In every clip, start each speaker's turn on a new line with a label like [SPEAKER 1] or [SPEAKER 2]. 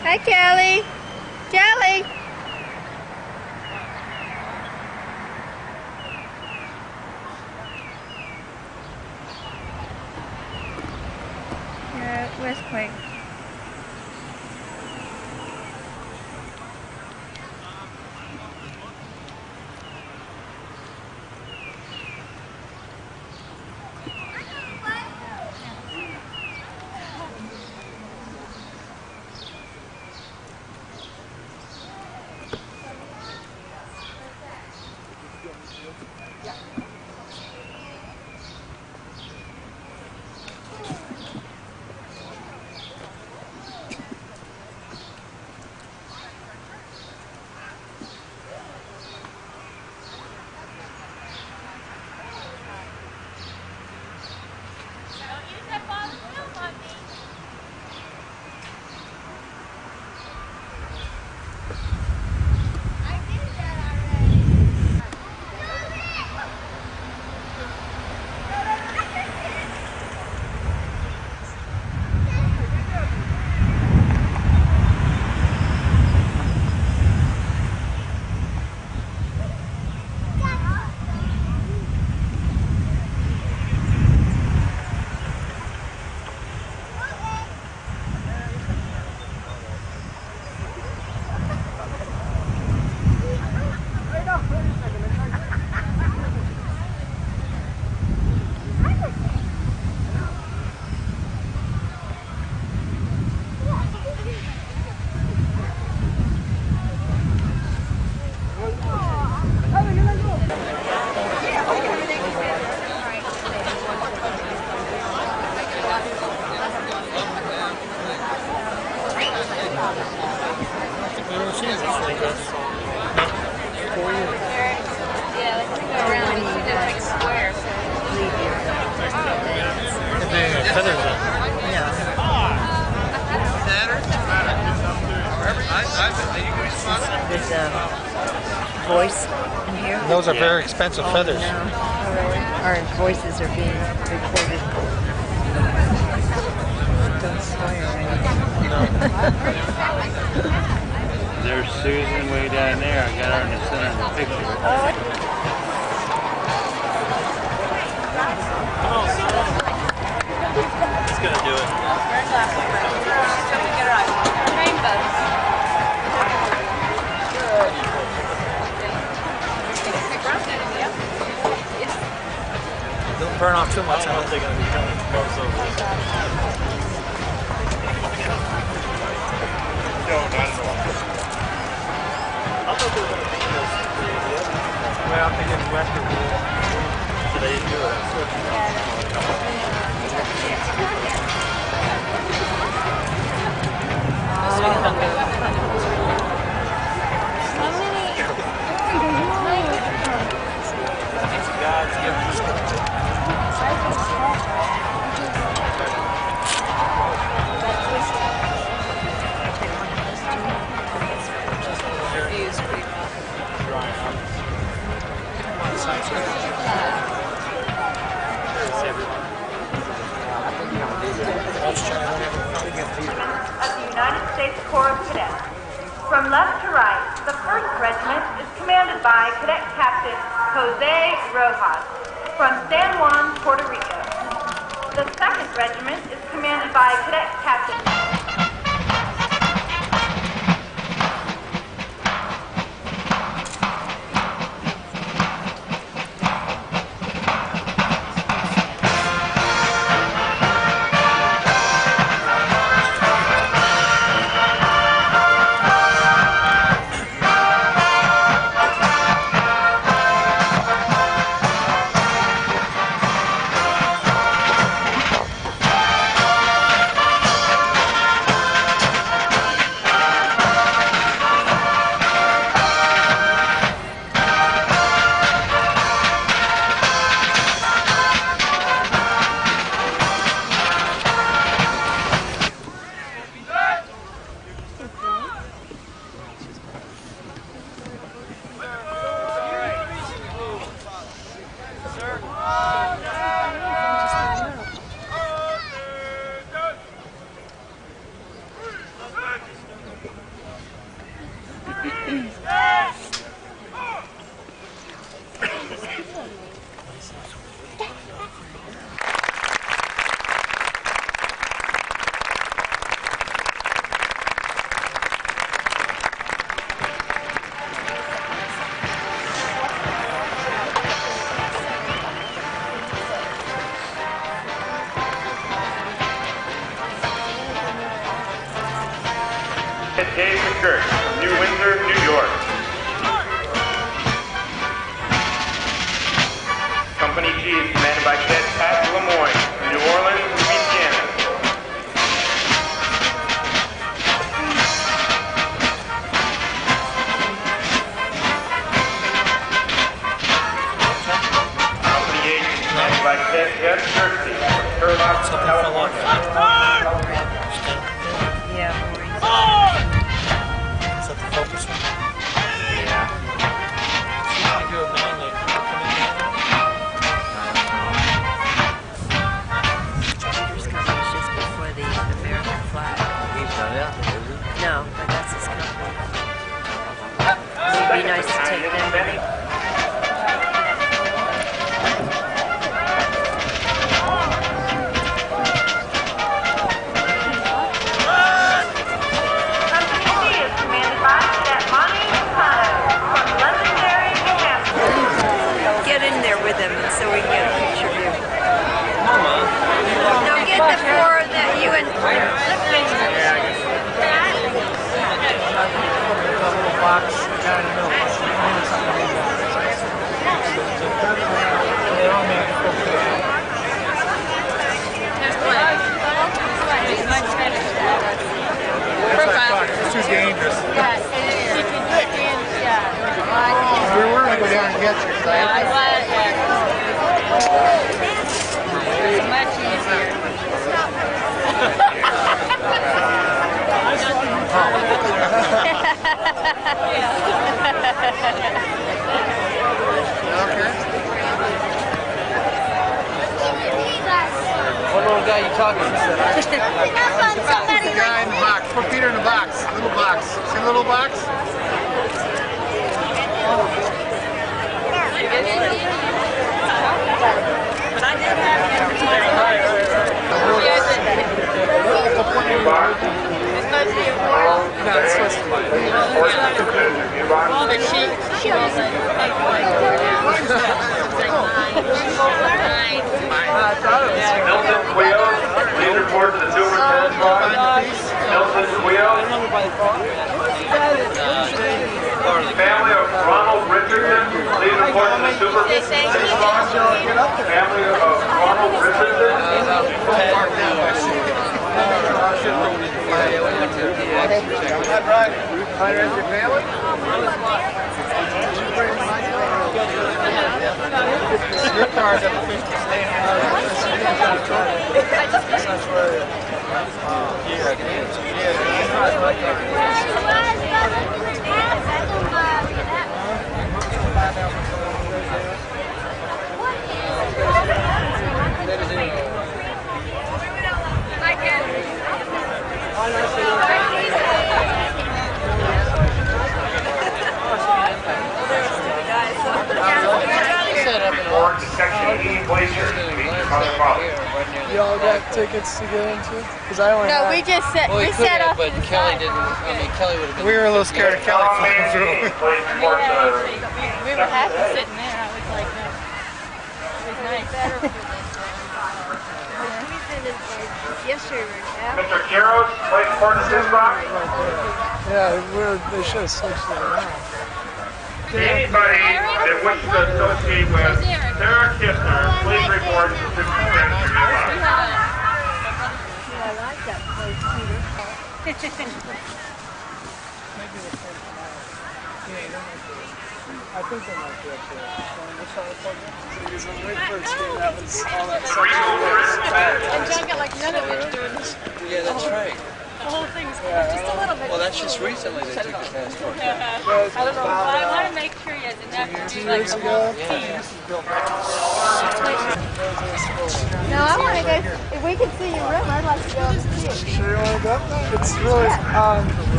[SPEAKER 1] Hi, Kelly. Kelly. You're at West Point. There's a voice in here.
[SPEAKER 2] Those are very expensive feathers.
[SPEAKER 1] No. Our voices are being recorded. Don't swear or anything.
[SPEAKER 2] No.
[SPEAKER 3] There's Susan way down there. I got her in the center of the picture.
[SPEAKER 4] It's gonna do it.
[SPEAKER 2] Don't burn off too much. I don't think
[SPEAKER 4] They're gonna be coming close over.
[SPEAKER 3] No, not at all.
[SPEAKER 4] I thought they were gonna beat this.
[SPEAKER 2] Well, I'm thinking Western rule.
[SPEAKER 4] So they do it. God's
[SPEAKER 5] Of the United States Corps of Cadets. From left to right, the 1st Regiment is commanded by Cadet Captain Jose Rojas from San Juan, Puerto Rico. The 2nd Regiment is commanded by Cadet Captain
[SPEAKER 6] Dave McGirt from New Windsor, New York. Company G is commanded by Cadet Pat Lemoyne from New Orleans, Louisiana. Company H is commanded by Cadet Jeff Jersey from Turlock, California.
[SPEAKER 1] Yeah.
[SPEAKER 2] Is that the focus one?
[SPEAKER 3] Yeah.
[SPEAKER 2] See how you do it manually.
[SPEAKER 1] Chester's company is just before the American flag.
[SPEAKER 3] He's done it, is it?
[SPEAKER 1] No, but that's his company. It would be nice to take them with me.
[SPEAKER 5] Company C is commanded by Cadet Monty Capano from Londonderry, New Hampshire.
[SPEAKER 1] Get in there with them so we can get a picture of you.
[SPEAKER 2] Mama.
[SPEAKER 1] No, get the four that you and...
[SPEAKER 2] A little box down in the middle. They all make it's too dangerous. We were going to go down and get you.
[SPEAKER 7] It's much easier.
[SPEAKER 3] What little guy you talking to?
[SPEAKER 7] Somebody
[SPEAKER 2] Guy in the box. Put Peter in the box. Little box. See the little box?
[SPEAKER 7] Well, but she wasn't.
[SPEAKER 6] Milton Quio, please report to the superintendent's office. Milton Quio. Family of Ronald Richardson, please report to the superintendent's office. Family of Ronald Richardson.
[SPEAKER 2] Your car's at the 50
[SPEAKER 6] Report to Section E Glacier, Beach Mother Father.
[SPEAKER 8] Y'all got tickets to get into? Because I only
[SPEAKER 7] No,
[SPEAKER 8] had...
[SPEAKER 7] we just set.
[SPEAKER 3] Well, he
[SPEAKER 7] We
[SPEAKER 3] could
[SPEAKER 7] set
[SPEAKER 3] have,
[SPEAKER 7] up.
[SPEAKER 3] but Kelly didn't. I mean, Kelly would have been.
[SPEAKER 2] We were a little scared of Kelly
[SPEAKER 6] Tom
[SPEAKER 2] flying through.
[SPEAKER 6] Manzi, please report to
[SPEAKER 7] We were happy sitting there. I was like, no. It was nice.
[SPEAKER 1] Yesterday,
[SPEAKER 6] Mr. Quiros, please report to dispatch.
[SPEAKER 8] Yeah, they should have switched it around.
[SPEAKER 6] Anybody that wishes to associate with Sarah Kistner, please report to superintendent's office.
[SPEAKER 1] I like that place, Peter.
[SPEAKER 8] I think they might be up there. Because when we first came, that was all that section was bad.
[SPEAKER 7] And John got like none of it during this.
[SPEAKER 3] Yeah, that's right.
[SPEAKER 7] The whole thing's just a little bit.
[SPEAKER 3] Well, that's just recently they took the passport.
[SPEAKER 7] I don't know. I want to make sure he has enough to do like
[SPEAKER 8] Years
[SPEAKER 7] a
[SPEAKER 8] ago.
[SPEAKER 7] whole team.
[SPEAKER 9] No, I want to go. If we can see your room, I'd like to go up and see it.
[SPEAKER 8] Sure you want to go? It's really,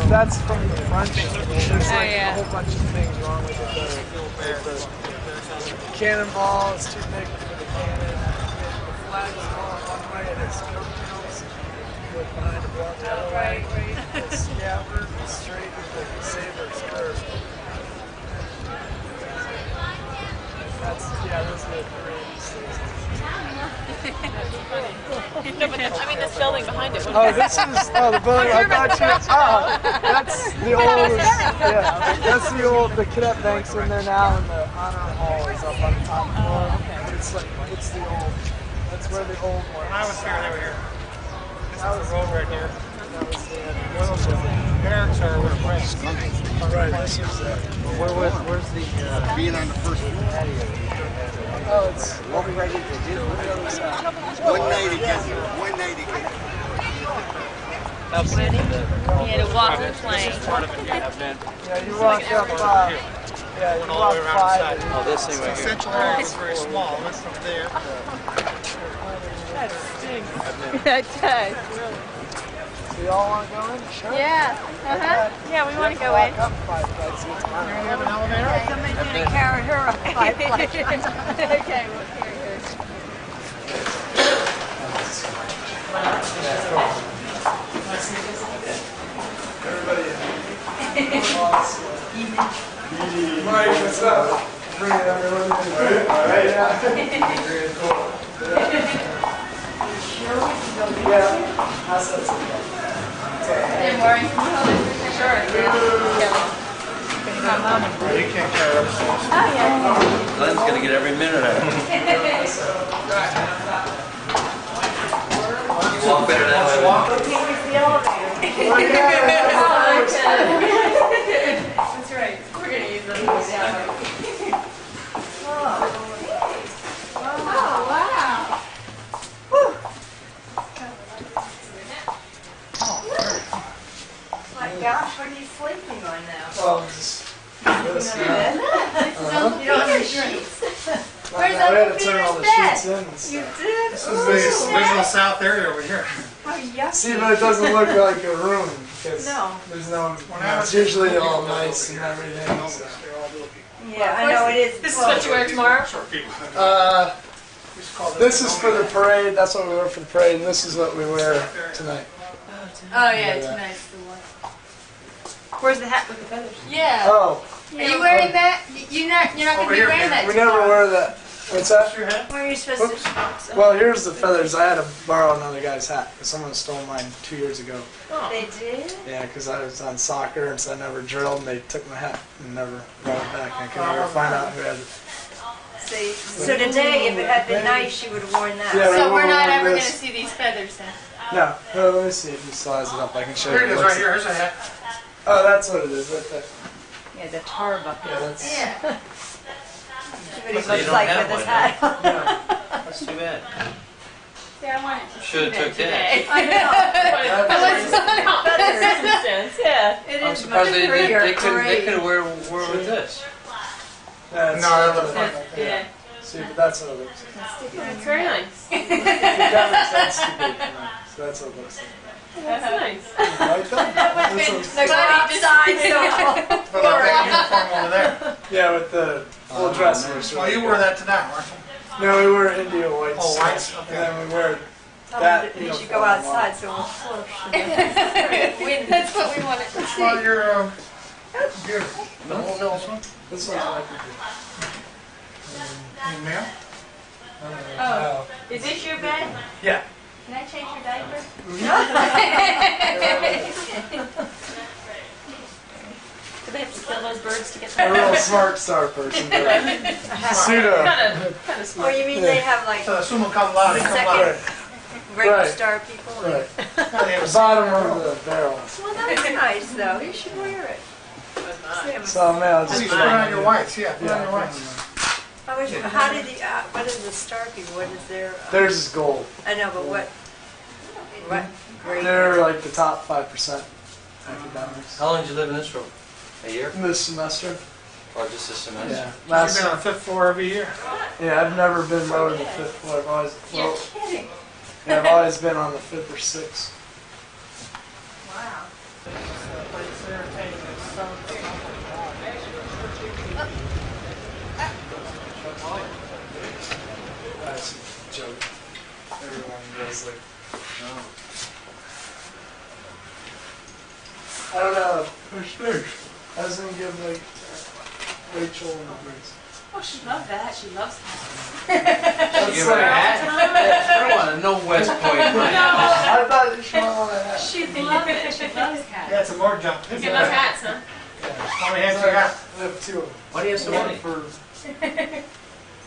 [SPEAKER 8] that's from the front. There's like
[SPEAKER 7] yeah.
[SPEAKER 8] a whole bunch of things wrong with it. You cannonball is too big for the cannon. The flag's going one way and it's coattails with behind the block the other way. The scabbard is straight and the saber's curved. That's, yeah, those are the parade stations.
[SPEAKER 7] No, but I mean, this building behind it.
[SPEAKER 8] Oh, this is, oh, the building, I thought you, that's the oldest, yeah, that's the old, the cadet bank's in there now, and the honor hall is up on the top floor. It's like, it's the old, that's where the old one.
[SPEAKER 2] When I was here, they were here. This
[SPEAKER 8] That
[SPEAKER 2] is
[SPEAKER 8] was
[SPEAKER 2] the road right here.
[SPEAKER 8] That was the
[SPEAKER 2] Barracks are where Frank's.
[SPEAKER 8] right, this is
[SPEAKER 3] Where's the
[SPEAKER 2] Being on the first one.
[SPEAKER 8] oh, it's over right here, the other side.
[SPEAKER 2] 190 gets you. 190 gets you.
[SPEAKER 7] He had to walk the plane.
[SPEAKER 8] Yeah, you walk up, yeah, you walk 5.
[SPEAKER 3] Oh, this thing right here.
[SPEAKER 2] Central area is very small. This from there.
[SPEAKER 7] That does.
[SPEAKER 8] So you all want to go in? Sure.
[SPEAKER 7] Yeah. Uh-huh. Yeah, we want to go in.
[SPEAKER 8] Walk up 5 flights, it's fine.
[SPEAKER 2] Have an elevator?
[SPEAKER 5] Somebody's gonna carry her up 5 flights.
[SPEAKER 7] Okay, we'll carry her.
[SPEAKER 8] Mike, what's up? Bringing everyone in. All right, yeah. Yeah, how's that?
[SPEAKER 7] Hey, Maureen, can you hold it for sure?
[SPEAKER 2] You can't carry up.
[SPEAKER 7] Oh, yeah.
[SPEAKER 3] Glenn's gonna get every minute out of it. You walk better that way.
[SPEAKER 7] That's right. We're going to use them.
[SPEAKER 5] My gosh, what are you sleeping on now?
[SPEAKER 8] Well, this,
[SPEAKER 5] You don't have sheets. Where's
[SPEAKER 8] we had
[SPEAKER 5] Uncle
[SPEAKER 8] to turn all the
[SPEAKER 5] Peter's
[SPEAKER 8] sheets in and
[SPEAKER 5] You
[SPEAKER 8] stuff.
[SPEAKER 5] did?
[SPEAKER 2] This is the original south area over here.
[SPEAKER 5] Oh, yucky.
[SPEAKER 8] See, but it doesn't look like a room because
[SPEAKER 5] No.
[SPEAKER 8] there's no, it's usually all nice and everything. So.
[SPEAKER 5] Yeah, I know it is.
[SPEAKER 7] This is what you wear tomorrow?
[SPEAKER 2] Short people.
[SPEAKER 8] This is for the parade. That's what we wear for the parade, and this is what we wear tonight.
[SPEAKER 7] Oh, yeah, tonight's the one. Where's the hat with the feathers? Yeah.
[SPEAKER 8] Oh,
[SPEAKER 7] Are you wearing that? You're not going to
[SPEAKER 2] Over
[SPEAKER 7] be
[SPEAKER 2] here,
[SPEAKER 7] wearing that
[SPEAKER 8] we never
[SPEAKER 7] tomorrow.
[SPEAKER 8] wear that. What's that?
[SPEAKER 5] Where are you supposed to?
[SPEAKER 8] Well, here's the feathers. I had to borrow another guy's hat because someone stole mine 2 years ago.
[SPEAKER 5] They did?
[SPEAKER 8] Yeah, because I was on soccer and so I never drilled, and they took my hat and never brought it back. I could never find out who had it.
[SPEAKER 5] See, so today, if it had been nice, you would have worn that.
[SPEAKER 8] Yeah,
[SPEAKER 7] So we're not ever going to
[SPEAKER 8] this.
[SPEAKER 7] see these feathers then?
[SPEAKER 8] No, well, let me see if he still has it up. I can show you.
[SPEAKER 2] Here it is, right here. Here's a hat.
[SPEAKER 8] Oh, that's what it is, right there.
[SPEAKER 5] Yeah, the tar bucket.
[SPEAKER 8] Yeah, that's.
[SPEAKER 7] Yeah.
[SPEAKER 5] What he
[SPEAKER 3] So you
[SPEAKER 5] looks
[SPEAKER 3] don't
[SPEAKER 5] like
[SPEAKER 3] have
[SPEAKER 5] with his
[SPEAKER 3] one,
[SPEAKER 5] hat.
[SPEAKER 3] That's too bad.
[SPEAKER 7] See, I wanted to
[SPEAKER 3] Should've
[SPEAKER 7] see that
[SPEAKER 3] took
[SPEAKER 7] today.
[SPEAKER 3] that.
[SPEAKER 5] I know.
[SPEAKER 7] But let's not
[SPEAKER 5] Feathers.
[SPEAKER 7] yeah.
[SPEAKER 5] It
[SPEAKER 3] I'm
[SPEAKER 5] is
[SPEAKER 3] surprised
[SPEAKER 5] much
[SPEAKER 3] they
[SPEAKER 5] prettier.
[SPEAKER 3] couldn't
[SPEAKER 5] Parade.
[SPEAKER 3] wear with this.
[SPEAKER 8] That's
[SPEAKER 2] No, that looks
[SPEAKER 8] like
[SPEAKER 2] like
[SPEAKER 7] Yeah.
[SPEAKER 8] See, but that's what it looks like.
[SPEAKER 7] That's very nice.
[SPEAKER 8] The camera's that's too big for me, so that's what it looks like.
[SPEAKER 7] That's nice.
[SPEAKER 8] Like that? That's what-
[SPEAKER 5] The crop side, so.
[SPEAKER 2] But that uniform over there.
[SPEAKER 8] yeah, with the full dress.
[SPEAKER 2] Well, you wore that tonight, weren't you?
[SPEAKER 8] No, we wear India whites.
[SPEAKER 2] Oh, whites,
[SPEAKER 8] And
[SPEAKER 2] okay.
[SPEAKER 8] then we wear
[SPEAKER 5] Tell
[SPEAKER 8] that.
[SPEAKER 5] him that you should
[SPEAKER 8] uniform
[SPEAKER 5] go
[SPEAKER 8] a lot.
[SPEAKER 5] outside so it won't swoosh.
[SPEAKER 7] That's what we wanted to
[SPEAKER 2] Well,
[SPEAKER 7] see.
[SPEAKER 2] your computer. The whole this one?
[SPEAKER 8] This one's like
[SPEAKER 2] Any mail?
[SPEAKER 7] Oh, is this your bed?
[SPEAKER 8] Yeah.
[SPEAKER 7] Can I change your diaper? Do they have to kill those birds to get
[SPEAKER 8] A
[SPEAKER 7] that?
[SPEAKER 8] real smart star person. Pseudo.
[SPEAKER 7] Kind of smart.
[SPEAKER 5] Oh, you mean they have like
[SPEAKER 2] So the sumo cum laude, cum laude.
[SPEAKER 8] Right.
[SPEAKER 5] regular
[SPEAKER 8] Right.
[SPEAKER 5] star people?
[SPEAKER 8] Right.
[SPEAKER 2] They have
[SPEAKER 8] The
[SPEAKER 2] a
[SPEAKER 8] bottom of the barrel.
[SPEAKER 5] Well, that's nice though. You should wear it.
[SPEAKER 8] So man, I'll just
[SPEAKER 2] Please put on your whites, yeah, put on your whites.
[SPEAKER 5] How did the, what is the star people, what is their?
[SPEAKER 8] Theirs is gold.
[SPEAKER 5] I know, but what grade?
[SPEAKER 8] They're like the top 5% academics.
[SPEAKER 3] How long did you live in this room? A year?
[SPEAKER 8] This semester.
[SPEAKER 3] Or just a semester?
[SPEAKER 8] Yeah.
[SPEAKER 2] You've
[SPEAKER 8] Last.
[SPEAKER 2] been on the 5th floor every year.
[SPEAKER 8] Yeah, I've never been lower than the 5th floor. I've always.
[SPEAKER 5] You're
[SPEAKER 8] Well,
[SPEAKER 5] kidding.
[SPEAKER 8] yeah, I've always been on the 5th or 6th.
[SPEAKER 5] Wow.
[SPEAKER 8] That's a joke. Everyone goes like, I don't know. I was gonna give like Rachel and the Bruce.
[SPEAKER 7] Oh, she loves that. She loves that.
[SPEAKER 8] That's
[SPEAKER 3] Give her a
[SPEAKER 8] like,
[SPEAKER 3] hat? I don't want to know West Point.
[SPEAKER 8] I thought she might want to have.
[SPEAKER 7] She loves it. She loves hats.
[SPEAKER 2] Yeah, some more junk.
[SPEAKER 7] You love hats, huh?
[SPEAKER 2] How many hats you got?
[SPEAKER 8] We have two of them.
[SPEAKER 3] Why do you have so many?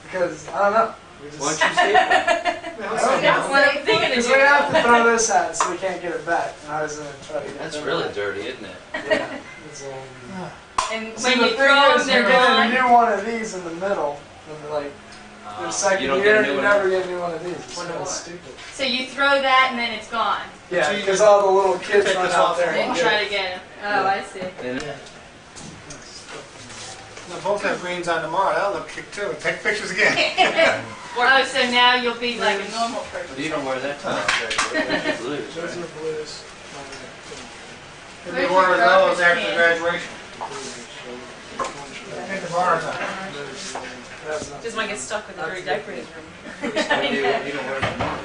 [SPEAKER 8] Because I don't know. We just,
[SPEAKER 3] Why don't you save them?
[SPEAKER 7] That's what I'm thinking of
[SPEAKER 8] because we
[SPEAKER 7] doing.
[SPEAKER 8] have to throw this hat so we can't get it back. And I was gonna try to get
[SPEAKER 3] That's
[SPEAKER 8] them
[SPEAKER 3] really
[SPEAKER 8] back.
[SPEAKER 3] dirty, isn't it?
[SPEAKER 8] Yeah. It's all.
[SPEAKER 7] And
[SPEAKER 8] See,
[SPEAKER 7] when
[SPEAKER 8] the
[SPEAKER 7] you
[SPEAKER 8] thing
[SPEAKER 7] throw
[SPEAKER 8] is,
[SPEAKER 7] them,
[SPEAKER 8] you
[SPEAKER 7] they're
[SPEAKER 8] get a
[SPEAKER 7] gone.
[SPEAKER 8] new one of these in the middle, and like the second
[SPEAKER 3] you don't
[SPEAKER 8] year,
[SPEAKER 3] get a new
[SPEAKER 8] you
[SPEAKER 3] one.
[SPEAKER 8] never get a new one of these. It's
[SPEAKER 7] Wonder
[SPEAKER 8] so
[SPEAKER 7] why.
[SPEAKER 8] stupid.
[SPEAKER 7] So you throw that and then it's gone.
[SPEAKER 8] Yeah, because all the little kids
[SPEAKER 2] Take
[SPEAKER 8] run
[SPEAKER 2] this
[SPEAKER 8] out
[SPEAKER 2] off
[SPEAKER 8] there
[SPEAKER 7] And
[SPEAKER 8] and
[SPEAKER 7] try
[SPEAKER 8] get
[SPEAKER 7] to get them. Oh, I see.
[SPEAKER 3] And
[SPEAKER 2] They'll both have greens on tomorrow. That'll look cute too. Take pictures again.
[SPEAKER 7] Oh, so now you'll be like a normal person.
[SPEAKER 3] you don't wear that top. That's blues,
[SPEAKER 8] Those
[SPEAKER 3] right?
[SPEAKER 8] are blues.
[SPEAKER 2] Maybe one of those after graduation. Take the bars on.
[SPEAKER 7] Just might get stuck with the dirty diaper in his room.
[SPEAKER 3] You don't wear that at all.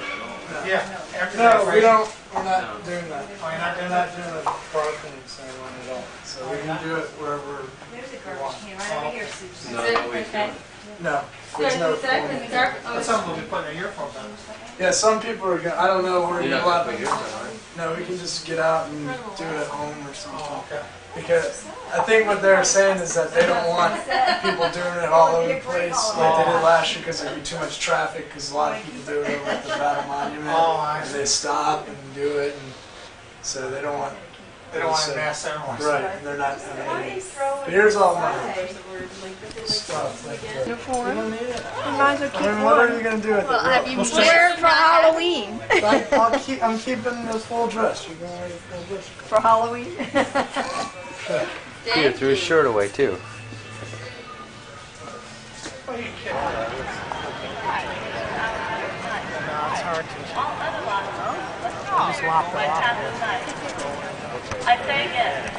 [SPEAKER 2] Yeah, after
[SPEAKER 8] No, we
[SPEAKER 2] graduation.
[SPEAKER 8] don't. We're not doing that.
[SPEAKER 2] Oh, you're not
[SPEAKER 8] We're
[SPEAKER 2] doing
[SPEAKER 8] not
[SPEAKER 2] that?
[SPEAKER 8] doing a barcode ceremony at all. So we can do it wherever.
[SPEAKER 7] There's a garbage can right over here, Susan.
[SPEAKER 3] No, nobody's doing it.
[SPEAKER 8] No, there's no.
[SPEAKER 7] Is that in the garbage? Oh,
[SPEAKER 2] But some will be putting their earphones on.
[SPEAKER 8] Yeah, some people are gonna. I don't know where
[SPEAKER 3] You're
[SPEAKER 8] you're
[SPEAKER 3] not
[SPEAKER 8] allowed
[SPEAKER 3] gonna
[SPEAKER 8] to.
[SPEAKER 3] put yours on, right?
[SPEAKER 8] No, we can just get out and do it at home or something.
[SPEAKER 2] Oh, okay.
[SPEAKER 8] Because I think what they're saying is that they don't want people doing it all over the place like they did last year because there'd be too much traffic because a lot of people do it over at the Battle Monument
[SPEAKER 2] Oh, I
[SPEAKER 8] and
[SPEAKER 2] see.
[SPEAKER 8] they stop and do it and so they don't want
[SPEAKER 2] They don't want a mass ceremony.
[SPEAKER 8] right and they're not having any. But here's all my stuff. Like, you don't need it.
[SPEAKER 9] Might as well
[SPEAKER 8] I
[SPEAKER 9] keep
[SPEAKER 8] mean, what are
[SPEAKER 9] one.
[SPEAKER 8] you gonna do with
[SPEAKER 9] Well,
[SPEAKER 8] it?
[SPEAKER 9] have you wear it for Halloween?
[SPEAKER 8] I'm keeping the full dress. You're going to wear the full dress.
[SPEAKER 9] For Halloween?
[SPEAKER 3] Peter threw his shirt away too.
[SPEAKER 5] I say yes.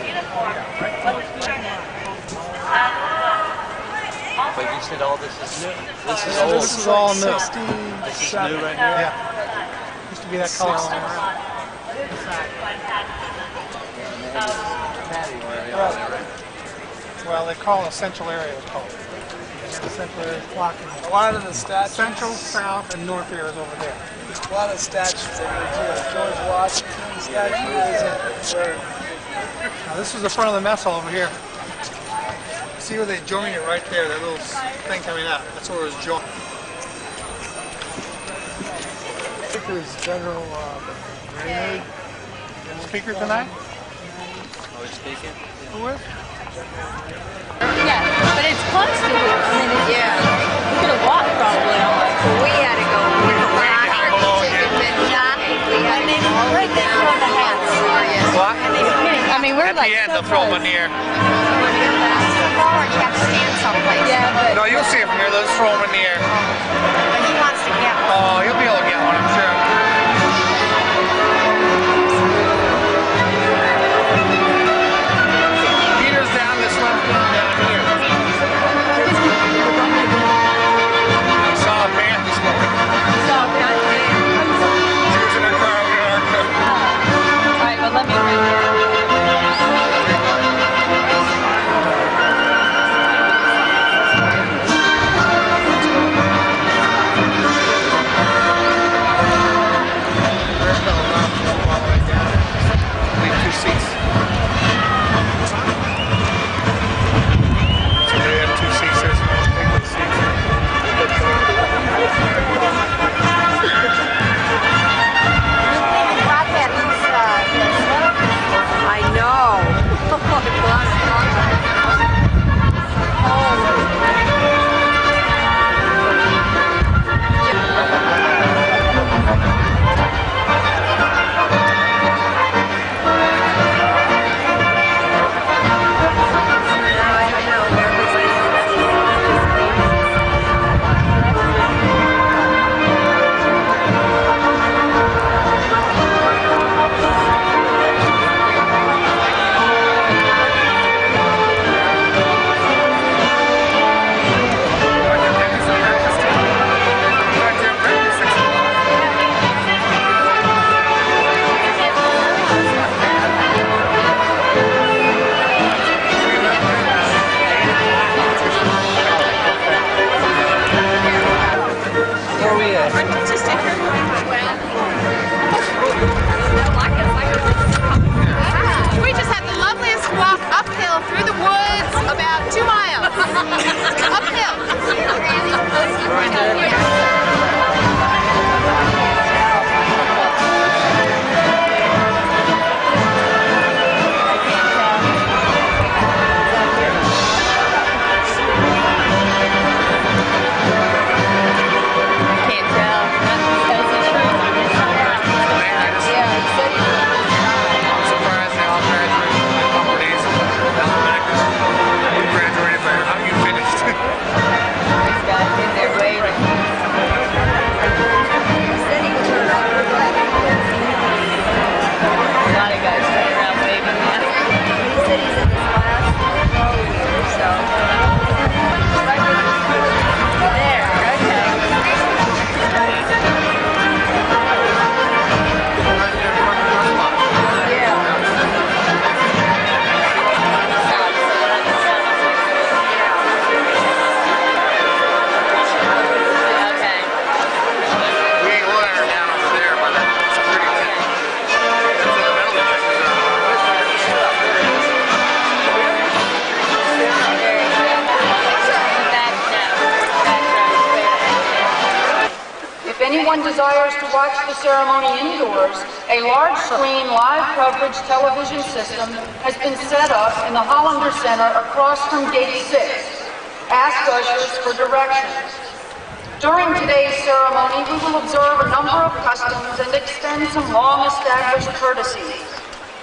[SPEAKER 5] Uniform.
[SPEAKER 3] But you said all this is new. This is
[SPEAKER 8] So
[SPEAKER 3] old.
[SPEAKER 8] this is all new.
[SPEAKER 3] This is new right now.
[SPEAKER 2] Yeah. Used to be that color all around. Well, they call it Central Area, it's called. The Central Area is blocking.
[SPEAKER 8] A lot of the statues.
[SPEAKER 2] Central, South, and North area is over there.
[SPEAKER 8] A lot of statues they're going to do. Like George Washington statue. Where
[SPEAKER 2] Now, this is the front of the mess hall over here. See where they join it right there, that little thing coming out. That's where it was joined.
[SPEAKER 8] Speakers, General Brainerd.
[SPEAKER 2] Speaker tonight?
[SPEAKER 3] Oh, he's speaking?
[SPEAKER 2] Who is?
[SPEAKER 9] Yeah, but it's close to here. I mean, yeah. We could have walked probably. We had to go. We had right there on the hats.
[SPEAKER 2] What?
[SPEAKER 9] I mean, we're like
[SPEAKER 2] Yeah,
[SPEAKER 9] so
[SPEAKER 2] they'll throw them
[SPEAKER 9] close.
[SPEAKER 2] in the air.
[SPEAKER 9] You have to stand someplace. Yeah, but
[SPEAKER 2] No, you'll see it from here. They'll just throw them in the air.
[SPEAKER 9] he wants to get one.
[SPEAKER 2] Oh, you'll be able to get one, I'm sure. Peter's down this one, down here. I saw a man this morning. She was in her car over there.
[SPEAKER 9] All right, but let me read that.
[SPEAKER 8] where we at?
[SPEAKER 7] We just had the loveliest walk uphill through the woods, about 2 miles.
[SPEAKER 9] Can't tell. That's the truth. Yeah, he said he was.
[SPEAKER 2] I'm surprised they all graduated from the companies. You graduated, but how you finished?
[SPEAKER 9] This guy's in there waiting. He said he was hurt. A lot of guys running around waving now. He said he's in his last 12 years, so. There, okay. Okay.
[SPEAKER 2] We ain't lawyer down over there, but that's pretty good. That's what the metal detectors
[SPEAKER 10] If anyone desires to watch the ceremony indoors, a large screen live coverage television system has been set up in the Hollander Center across from Gate 6. Ask ushers for directions. During today's ceremony, we will observe a number of customs and extend some long-established courtesies.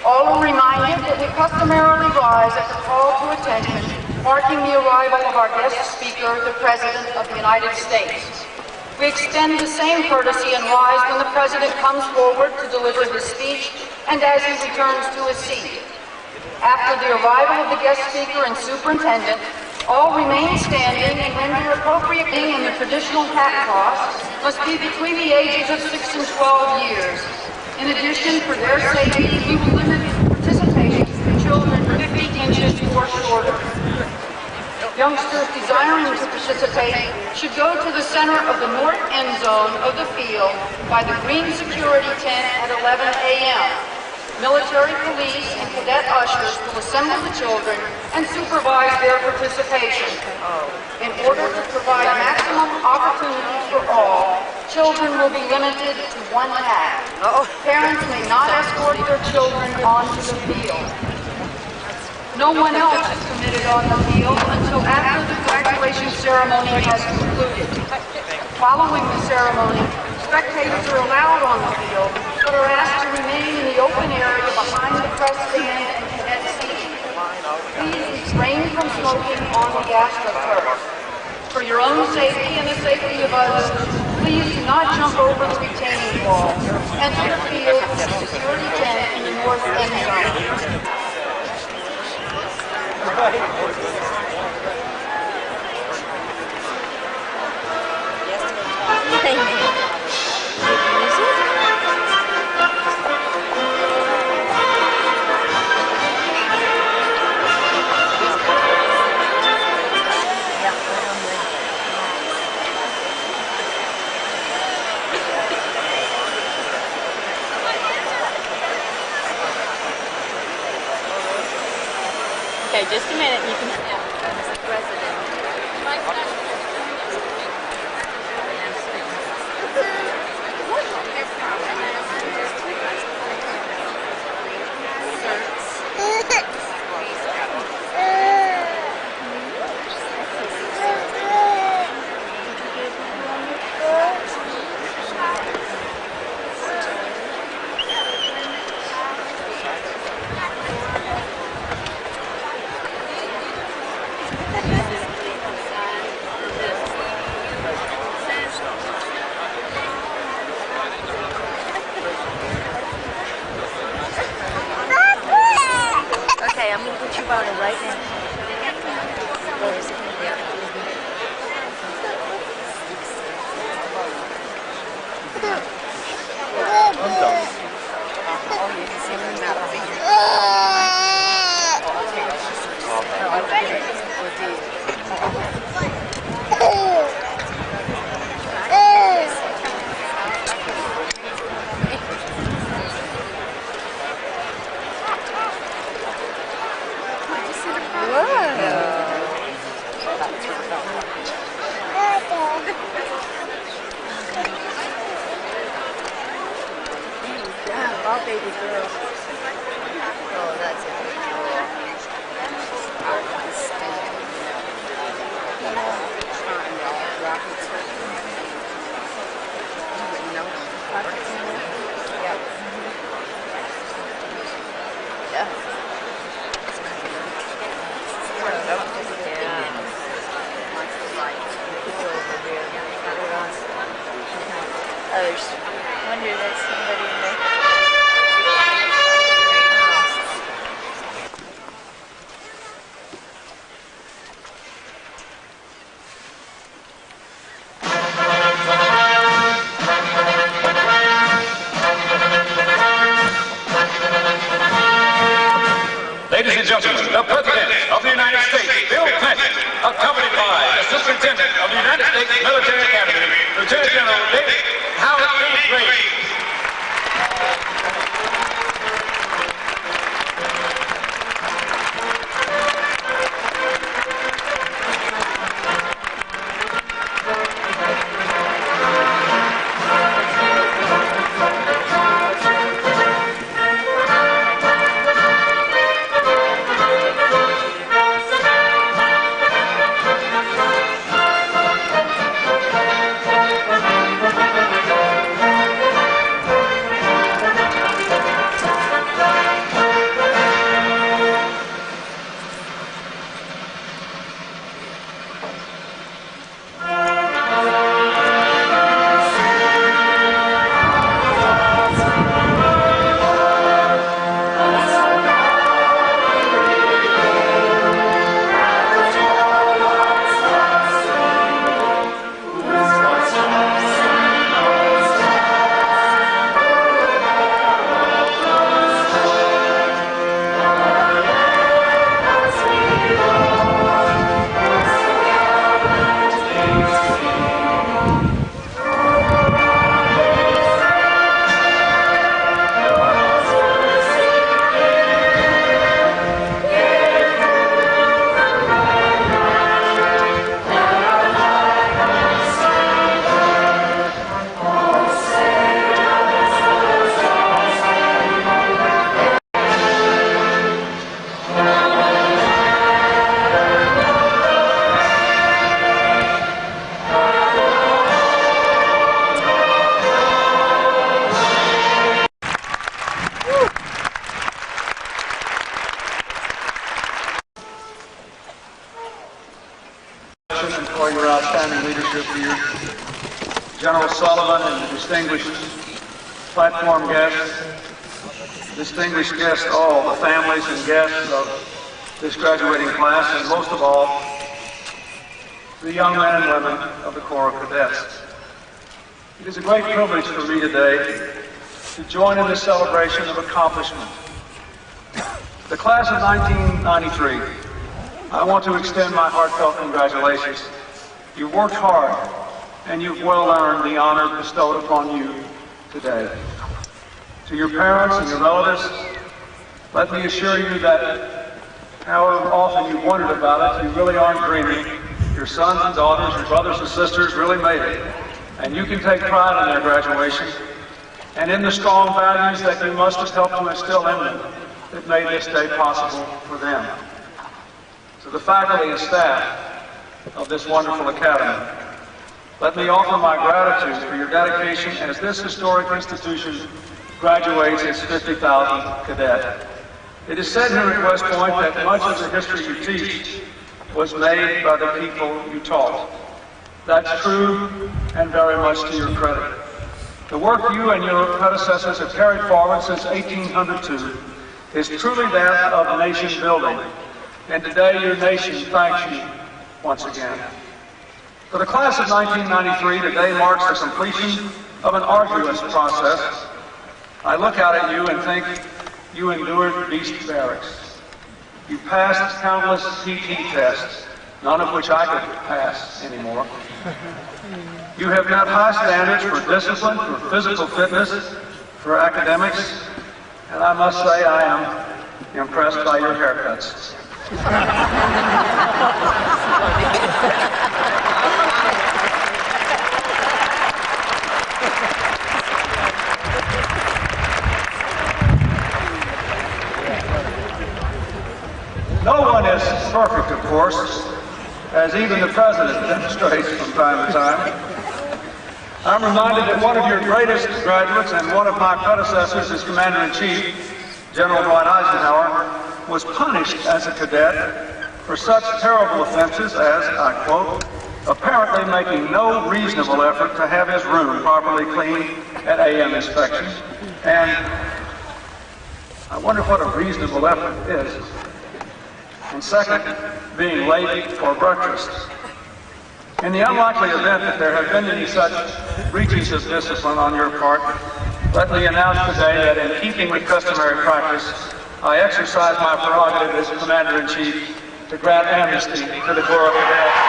[SPEAKER 10] All are reminded that we customarily rise at the call to attention, marking the arrival of our guest speaker, the President of the United States. We extend the same courtesy and rise when the President comes forward to deliver his speech and as he returns to his seat. After the arrival of the guest speaker and superintendent, all remain standing and render appropriate in the traditional hat toss must be between the ages of 6 and 12 years. In addition, for their safety, we will limit participation to children 50 inches or shorter. Youngsters desiring to participate should go to the center of the north end zone of the field by the green security tent at 11 a.m. Military police and cadet ushers will assemble the children and supervise their participation. In order to provide maximum opportunity for all, children will be limited to 1 hat. Parents may not escort their children onto the field. No one else is permitted on the field until after the graduation ceremony has concluded. Following the ceremony, spectators are allowed on the field, but are asked to remain in the open area behind the press stand and cadet seating. Please refrain from smoking on the AstroTurf. For your own safety and the safety of others, please do not jump over the retaining wall. Enter the field with the security tent in the north end zone.
[SPEAKER 9] Okay, just a minute. You can. Mr. President. Okay, I'm gonna put your bottle right now. Where is it? Oh, you can see them out over here. Oh, okay. baby girl. Oh, that's a big girl. Others wonder that somebody in there.
[SPEAKER 11] Ladies and gentlemen, the President of the United States, Bill Clinton, accompanied by the Superintendent of the United States Military Academy, Lieutenant General David Howard E. Grady.
[SPEAKER 12] For your outstanding leadership here, General Sullivan and the distinguished platform guests, distinguished guests all, the families and guests of this graduating class, and most of all, the young men and women of the Corps of Cadets. It is a great privilege for me today to join in this celebration of accomplishment. The class of 1993, I want to extend my heartfelt congratulations. You've worked hard, and you've well earned the honor bestowed upon you today. To your parents and your relatives, let me assure you that however often you've wondered about it, you really aren't dreaming. Your sons and daughters, your brothers and sisters really made it, and you can take pride in their graduation and in the strong values that you must have helped to instill in them that made this day possible for them. To the faculty and staff of this wonderful academy, let me offer my gratitude for your dedication as this historic institution graduates its 50,000th cadet. It is said here at West Point that much of the history you teach was made by the people you taught. That's true and very much to your credit. The work you and your predecessors have carried forward since 1802 is truly that of nation building. And today your nation thanks you once again. For the class of 1993, today marks the completion of an arduous process. I look out at you and think you endured beast barracks. You passed countless PT tests, none of which I could pass anymore. You have met high standards for discipline, for physical fitness, for academics, and I must say I am impressed by your haircuts. perfect, of course, as even the President demonstrates from time to time. I'm reminded that one of your greatest graduates and one of my predecessors as Commander-in-Chief, General Dwight Eisenhower, was punished as a cadet for such terrible offenses as, I quote, apparently making no reasonable effort to have his room properly cleaned at AM inspection. And I wonder what a reasonable effort is. And second, being late for breakfast. In the unlikely event that there have been any such breaches of discipline on your part, let me announce today that in keeping with customary practice, I exercise my prerogative as Commander-in-Chief to grant amnesty to the Corps of Cadets.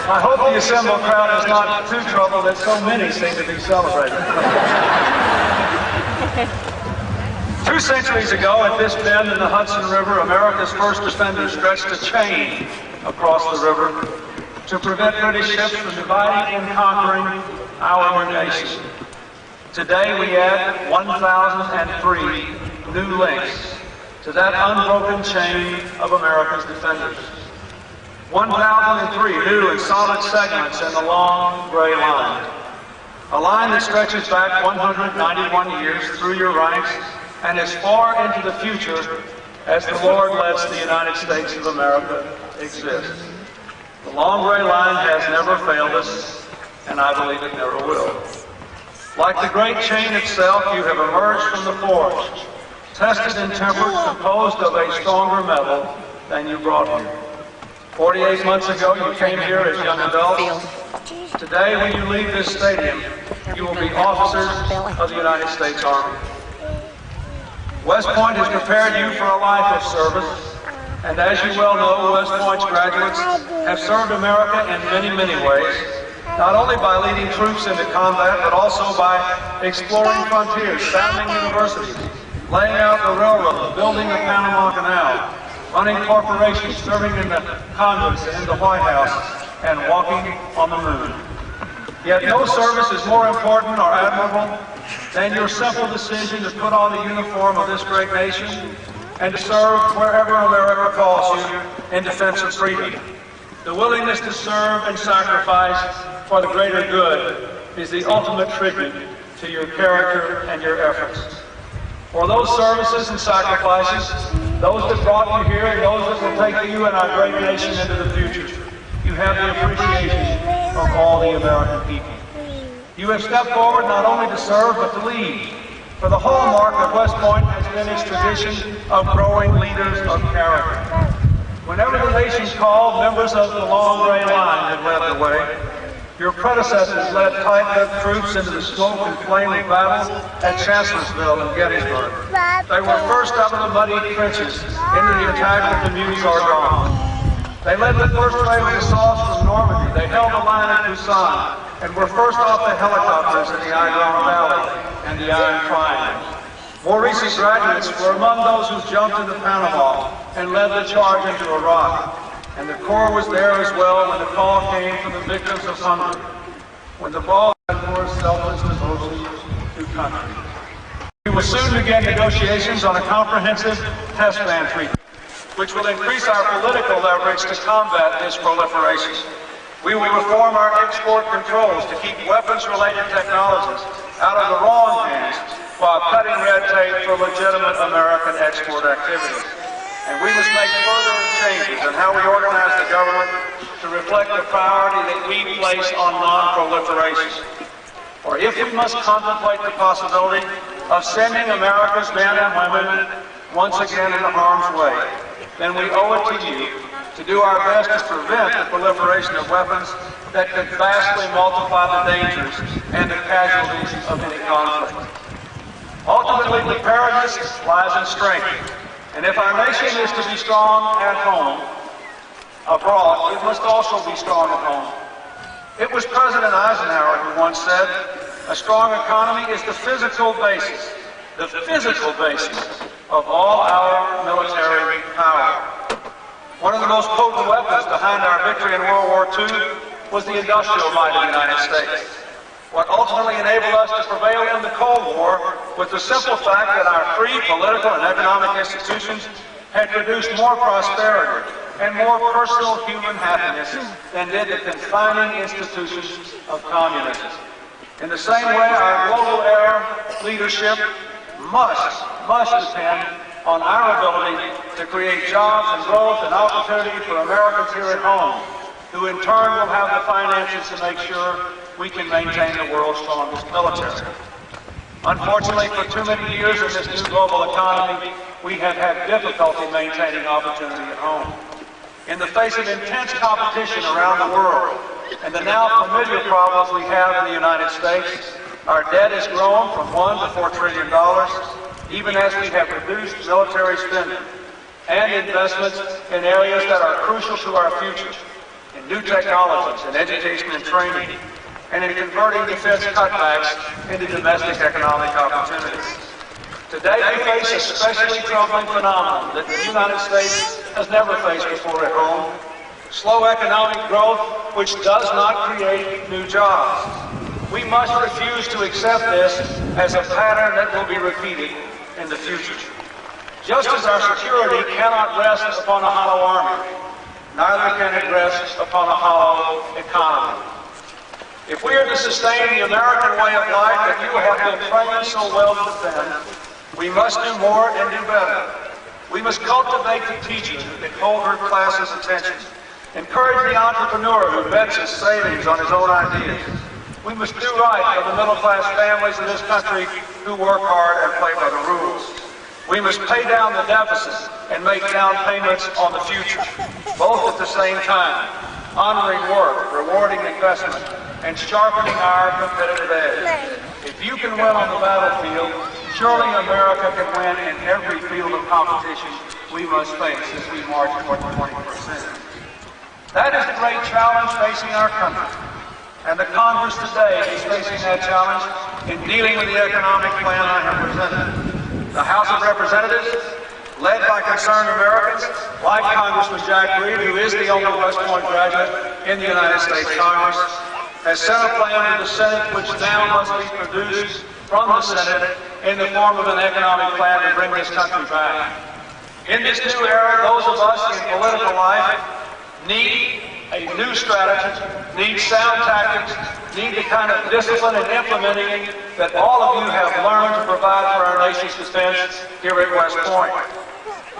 [SPEAKER 12] I hope the assembled crowd is not too troubled that so many seem to be celebrating. 2 centuries ago, at this bend in the Hudson River, America's first defender stretched a chain across the river to prevent British ships from dividing and conquering our nation. Today, we add 1,003 new links to that unbroken chain of America's defenders. 1,003 new and solid segments in the long gray line. A line that stretches back 191 years through your ranks and as far into the future as the Lord lets the United States of America exist. The long gray line has never failed us, and I believe it never will. Like the great chain itself, you have emerged from the forge, tested and tempered, composed of a stronger metal than you brought here. 48 months ago, you came here as young adults. Today, when you leave this stadium, you will be officers of the United States Army. West Point has prepared you for a life of service, and as you well know, West Point's graduates have served America in many, many ways, not only by leading troops into combat, but also by exploring frontiers, founding universities, laying out the railroad, building the Panama Canal, running corporations, serving in the Congress and in the White House, and walking on the moon. Yet no service is more important or admirable than your simple decision to put on the uniform of this great nation and to serve wherever America calls you in defense of freedom. The willingness to serve and sacrifice for the greater good is the ultimate tribute to your character and your efforts. For those services and sacrifices, those that brought you here and those that will take you and our great nation into the future, you have the appreciation of all the American people. You have stepped forward not only to serve, but to lead. For the hallmark of West Point has been its tradition of growing leaders of character. Whenever the nation called, members of the long gray line had led the way. Your predecessors led tight-lipped troops into the smoke and flame of battle at Chancellorsville and Gettysburg. They were first out of the muddy trenches into the attack of the Meuse-Argonne. They led the first wave of assaults from Normandy. They held the line at Busan and were first off the helicopters in the Argonne Valley and the Iron Triangle. More recent graduates were among those who jumped into Panama and led the charge into Iraq. And the Corps was there as well when the call came from the victims of hunger, when the ball had for selfless devotion to country. We will soon begin negotiations on a comprehensive test ban treaty, which will increase our political leverage to combat this proliferation. We will reform our export controls to keep weapons-related technologies out of the wrong hands while cutting red tape for legitimate American export activities. And we must make further changes in how we organize the government to reflect the priority that we place on non-proliferation. Or if we must contemplate the possibility of sending America's men and women once again into harm's way, then we owe it to you to do our best to prevent the proliferation of weapons that could vastly multiply the dangers and the casualties of any conflict. Ultimately, preparedness lies in strength. And if our nation is to be strong at home, abroad, it must also be strong at home. It was President Eisenhower who once said, a strong economy is the physical basis of all our military power. One of the most potent weapons behind our victory in World War II was the industrial might of the United States. What ultimately enabled us to prevail in the Cold War was the simple fact that our free political and economic institutions had produced more prosperity and more personal human happiness than did the confining institutions of communism. In the same way, our global era leadership must depend on our ability to create jobs and growth and opportunity for Americans here at home, who in turn will have the finances to make sure we can maintain the world's strongest military. Unfortunately, for too many years in this new global economy, we have had difficulty maintaining opportunity at home. In the face of intense competition around the world and the now familiar problems we have in the United States, our debt has grown from $1 to $4 trillion, even as we have reduced military spending and investments in areas that are crucial to our future, in new technologies, in education and training, and in converting defense cutbacks into domestic economic opportunities. Today we face a especially troubling phenomenon that the United States has never faced before at home: slow economic growth which does not create new jobs. We must refuse to accept this as a pattern that will be repeated in the future. Just as our security cannot rest upon a hollow army, neither can it rest upon a hollow economy. If we are to sustain the American way of life that you have been trained so well to defend, we must do more and do better. We must cultivate the teacher that hold her class's attention, encourage the entrepreneur who bets his savings on his own ideas. We must do right for the middle-class families in this country who work hard and play by the rules. We must pay down the deficit and make down payments on the future, both at the same time, honoring work, rewarding investment, and sharpening our competitive edge. If you can win on the battlefield, surely America can win in every field of competition we must face as we march toward the 20%. That is the great challenge facing our country. And the Congress today is facing that challenge in dealing with the economic plan I have presented. The House of Representatives, led by concerned Americans, like Congressman Jack Reed, who is the only West Point graduate in the United States Congress, has sent a plan to the Senate which now must be produced from the Senate in the form of an economic plan to bring this country back. In this new era, those of us in political life need a new strategy, need sound tactics, need the kind of discipline and implementing that all of you have learned to provide for our nation's defense here at West Point.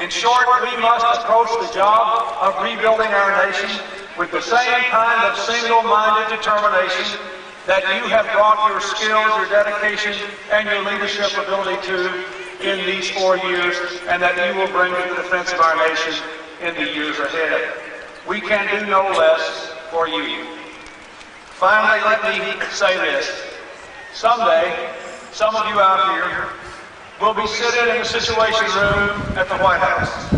[SPEAKER 12] In short, we must approach the job of rebuilding our nation with the same kind of single-minded determination that you have brought your skills, your dedication, and your leadership ability to in these 4 years, and that you will bring to the defense of our nation in the years ahead. We can do no less for you. Finally, let me say this. Someday, some of you out here will be sitting in the Situation Room at the White House,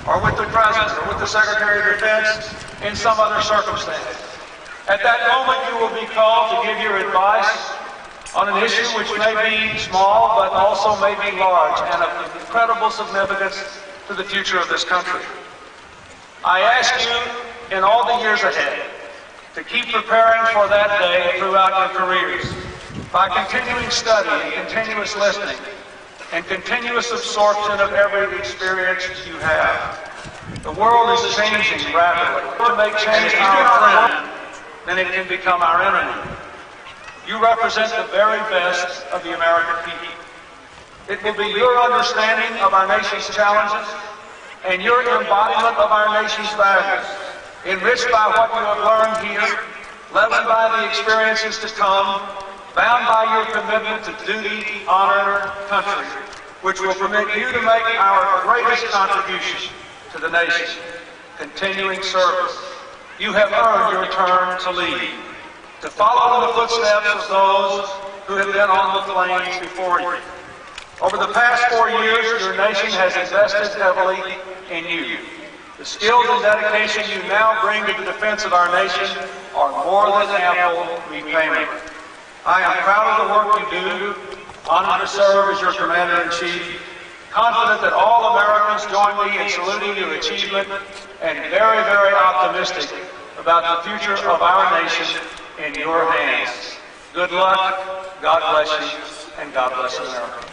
[SPEAKER 12] or with the President, or with the Secretary of Defense, in some other circumstance. At that moment, you will be called to give your advice on an issue which may be small, but also may be large, and of incredible significance to the future of this country. I ask you, in all the years ahead, to keep preparing for that day throughout your careers by continuing study and continuous listening and continuous absorption of every experience you have. The world is changing rapidly. To make change our friend, then it can become our enemy. You represent the very best of the American people. It will be your understanding of our nation's challenges and your embodiment of our nation's values, enriched by what you have learned here, leavened by the experiences to come, bound by your commitment to duty, honor, country, which will permit you to make our greatest contribution to the nation, continuing service. You have earned your turn to lead, to follow in the footsteps of those who have been on the flames before you. Over the past 4 years, your nation has invested heavily in you. The skills and dedication you now bring to the defense of our nation are more than ample repayment. I am proud of the work you do, honored to serve as your Commander-in-Chief, confident that all Americans join me in saluting your achievement, and very, very optimistic about the future of our nation in your hands. Good luck, God bless you, and God bless America.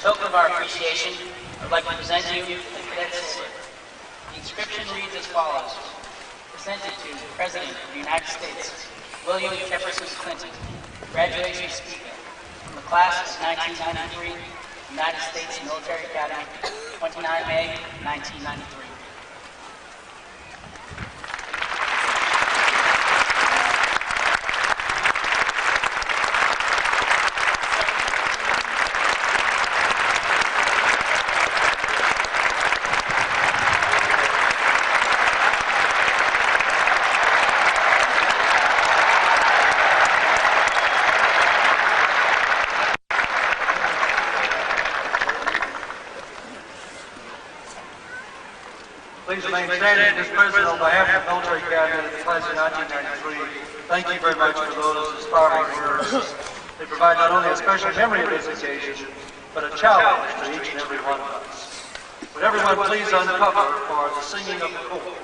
[SPEAKER 13] Token of our appreciation, I'd like to present you the Cadet Silver. The inscription reads as follows. Presented to the President of the United States, William Jefferson Clinton, graduation speaker from the class of 1993, United States Military Academy, 29 May 1993.
[SPEAKER 12] Please remain standing. Mr. President, on behalf of the Military Academy of the class of 1993, thank you very much for those inspiring words. They provide not only a special memory of this occasion, but a challenge to each and every one of us. Would everyone please uncover for the singing of the choir?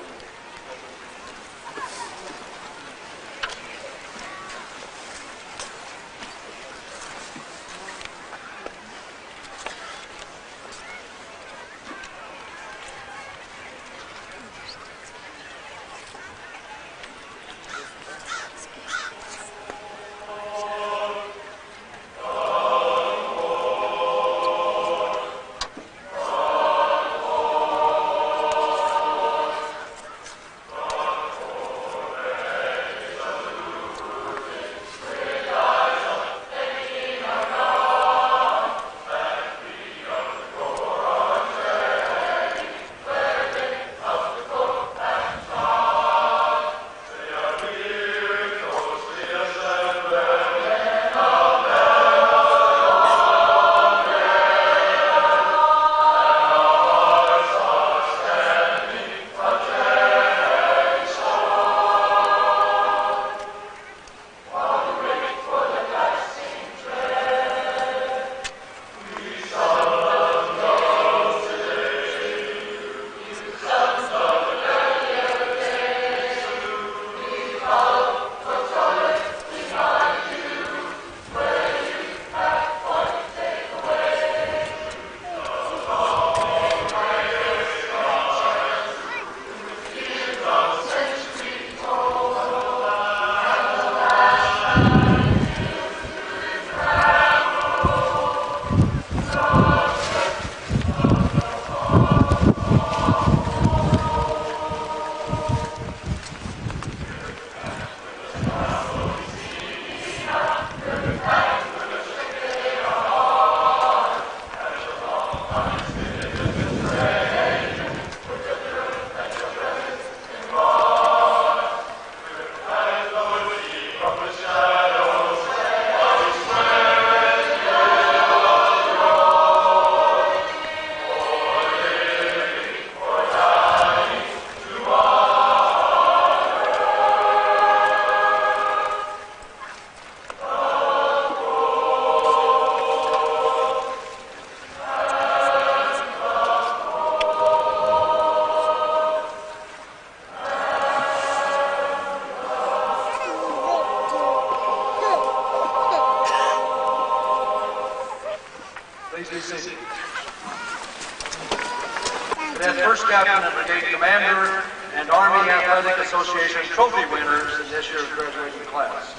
[SPEAKER 12] That first captain and brigade commander and Army Athletic Association trophy winners in this year's graduating class.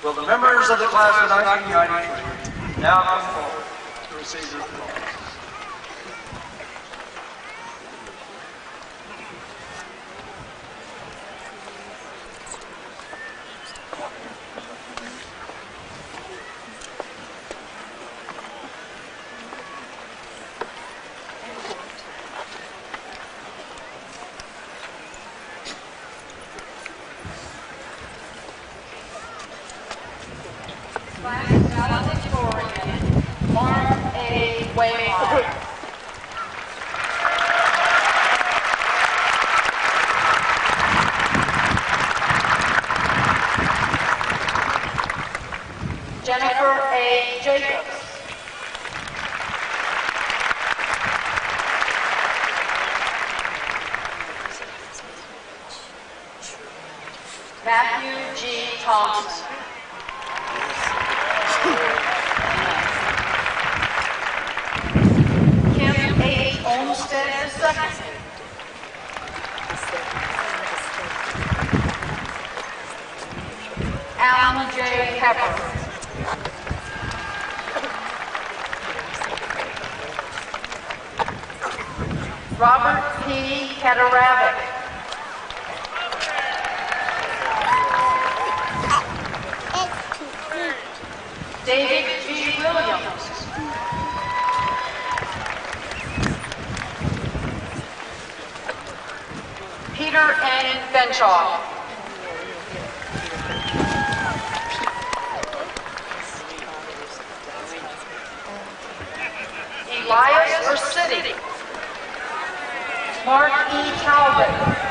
[SPEAKER 12] Will the members of the class of 1993 now come forward to receive their diplomas?
[SPEAKER 5] Class of valedictorian.
[SPEAKER 10] Waymire. Jennifer A. Jacobs. Matthew G. Thompson. Kim H. Olmsted II. Alan J. Pepper. Robert P. Katarabik. David G. Williams. Peter N. Benchoff. Elias Ursitti. Mark E. Talbot.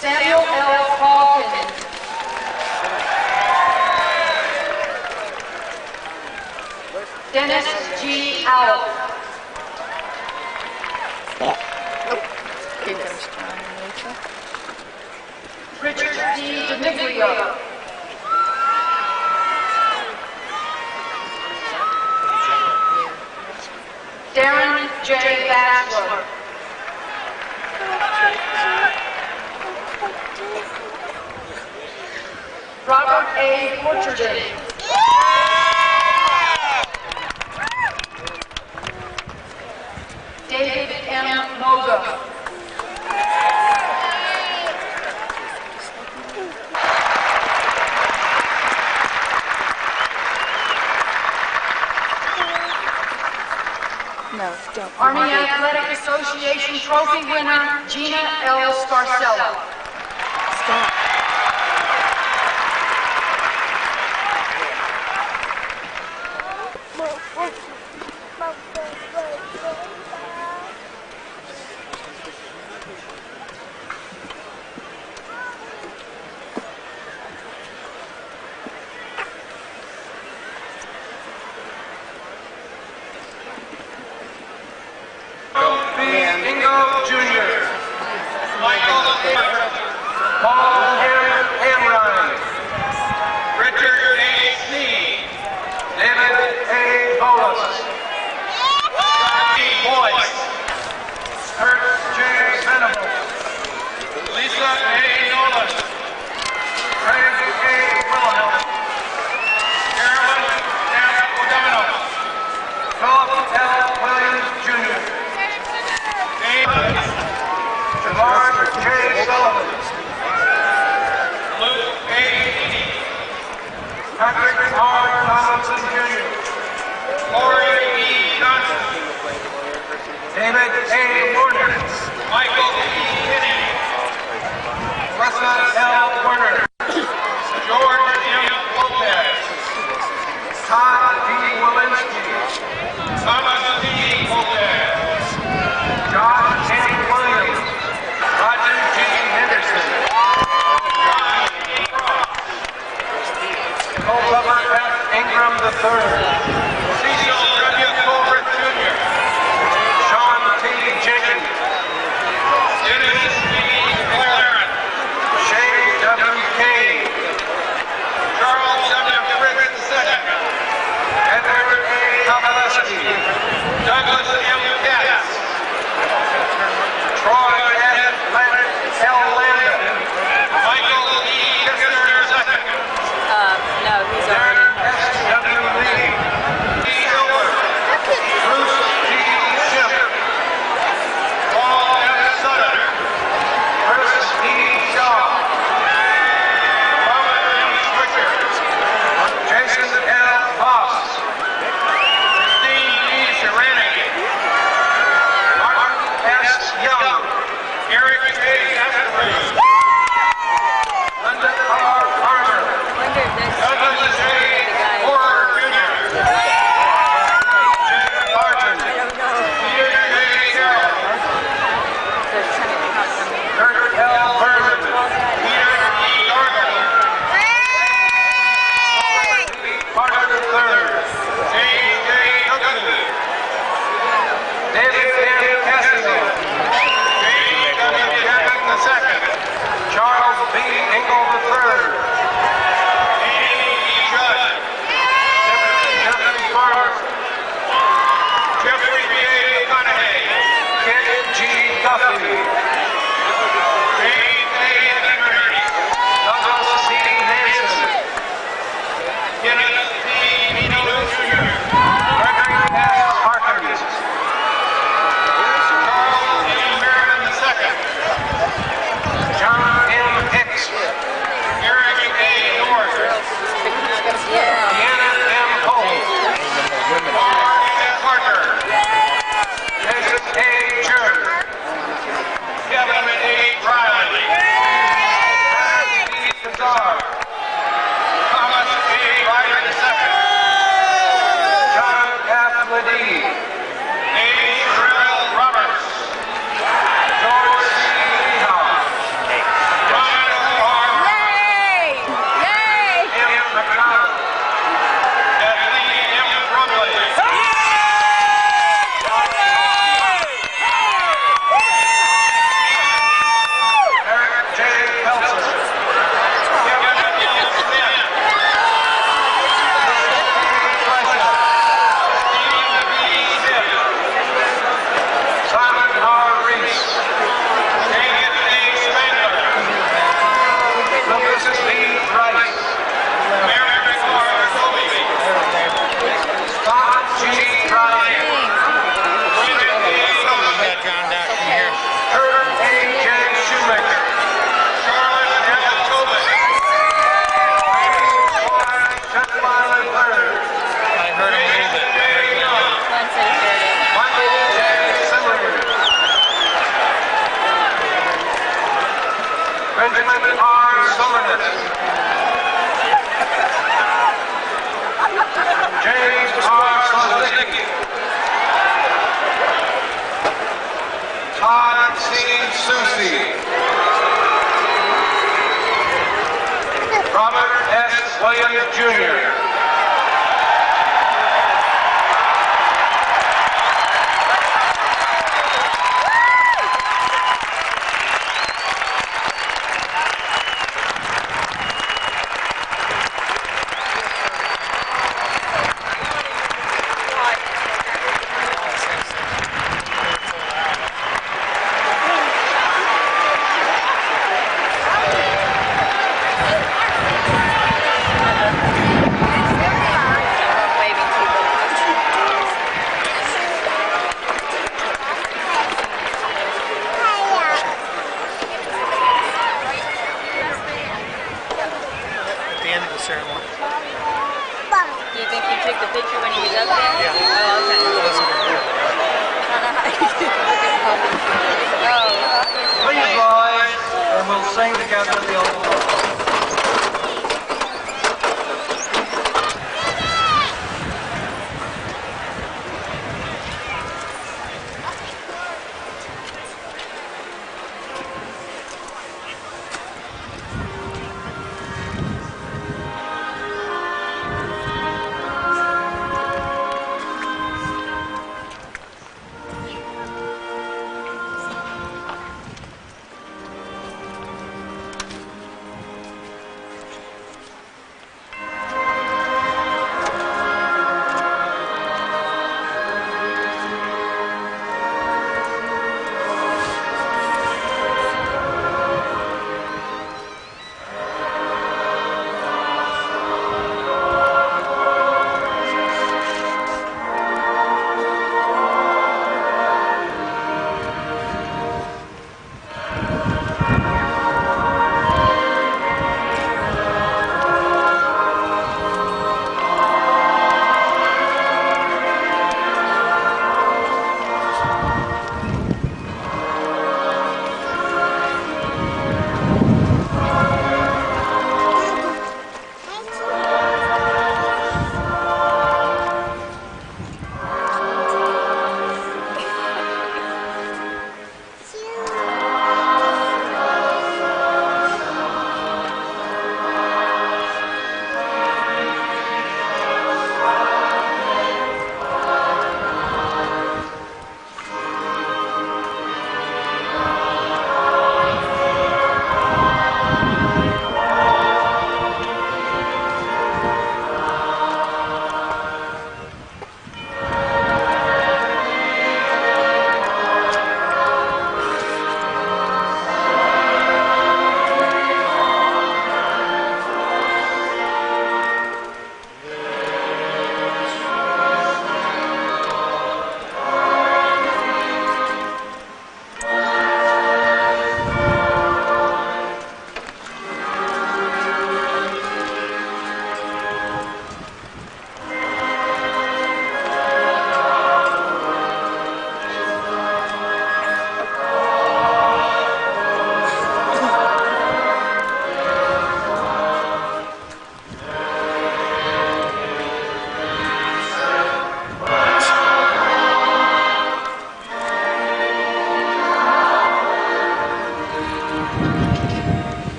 [SPEAKER 10] Samuel L. Hawkins. Dennis G. Allen. Richard D. DiMiglia. Darren J. Batchelor. Robert A. Porterdin. David M. Moga.
[SPEAKER 9] No, don't.
[SPEAKER 10] Army Athletic Association trophy winner Gina L. Scarcella.
[SPEAKER 9] Stop.
[SPEAKER 12] Ingo Jr. Michael Paul Hamrine. Richard A. Sneed. David A. Bolus. Rocky Boyce. Kurt J. Venable. Lisa A. Nolan. Craig A. Wilhelm. Carolyn F. O'Domino. Philip L. Williams Jr. Jamar J. Sullivan. Luke A. Eady. Patrick R. Tomlinson Jr. Lori E. Johnson. David A. Warner. Michael E. Kinney. Russell L. Werner. George M. Lopez. Todd D. Walensky. Thomas D. Lopez. John J. Williams. Roger G. Henderson. John E. Ross. Culpeper F. Ingram III. Cecil W. Duffy. James A. Henry. Douglas C. Hanson. Kenneth P. Vito Jr. Gregory S. Harkins. Charles M. Merriman II. John M. Hicks. Eric A. North. Deanna M. Cole. Mark M. Parker. Jason A. Church. Kevin A. Riley. Brad B. Kazar. Thomas A. Ryder II. John F. Ledee. A. Sherrill Roberts. George C. Lehigh. Ryan R. M. McDonald. Kathleen M. Brumley. Eric J. Peltzer. Kevin M. Smith. Steve B. Smith. Simon R. Reese. David A. Spangler. Lucas B. Rice. Mary McCord Colby. Scott G. Ryan. Brendan A. Sullivan. Kurt A. J. Shoemaker. Charlotte M. Tobin. Jeff Miley III. I heard him a little bit. Michael J. Simmons. Benjamin R. Summernett. James R. Sosnicki. Todd C. Susi. Robert S. Williams Jr.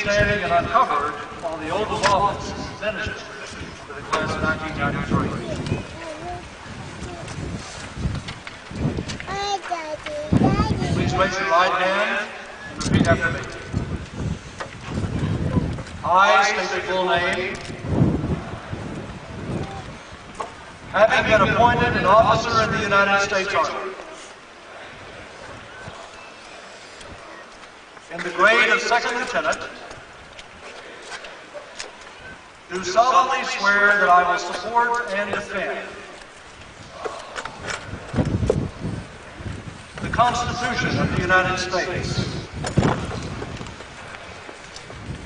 [SPEAKER 12] standing and uncovered on the oath of office as Minister to the class of 1993. Please raise your right hand and repeat after me. I state your full name. Having been appointed an officer in the United States Army in the grade of second lieutenant, do solemnly swear that I will support and defend the Constitution of the United States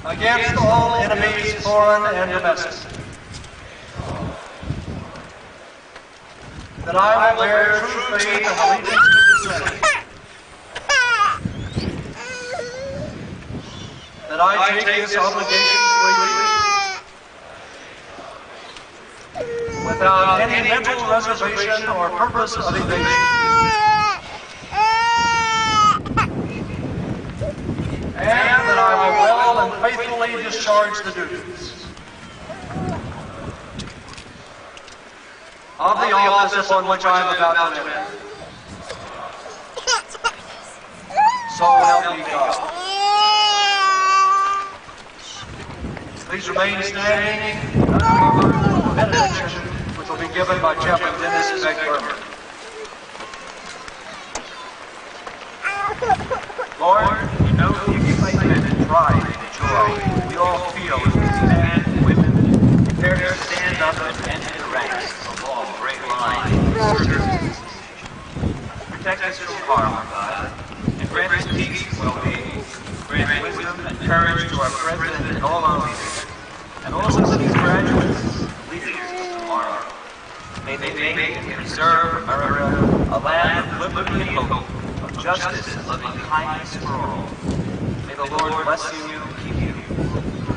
[SPEAKER 12] against all enemies, foreign and domestic. That I will bear true faith and allegiance to the same. That I take this obligation freely, without any mental reservation or purpose of evasion. And that I will well and faithfully discharge the duties of the office upon which I am about to enter. So help me God. Please remain standing for benediction, which will be given by Chaplain Dennis Beck-Berman. Lord, you know the excitement and pride and joy we all feel as we see men and women prepare to stand up and enter the ranks along great lines of service. Protect us from harm, God, and grant us peace and well-being. Grant wisdom and courage to our President and all our leaders, and also to these graduates, leaders of tomorrow. May they make and preserve America a land of liberty and hope, of justice and loving kindness for all. May the Lord bless you and keep you.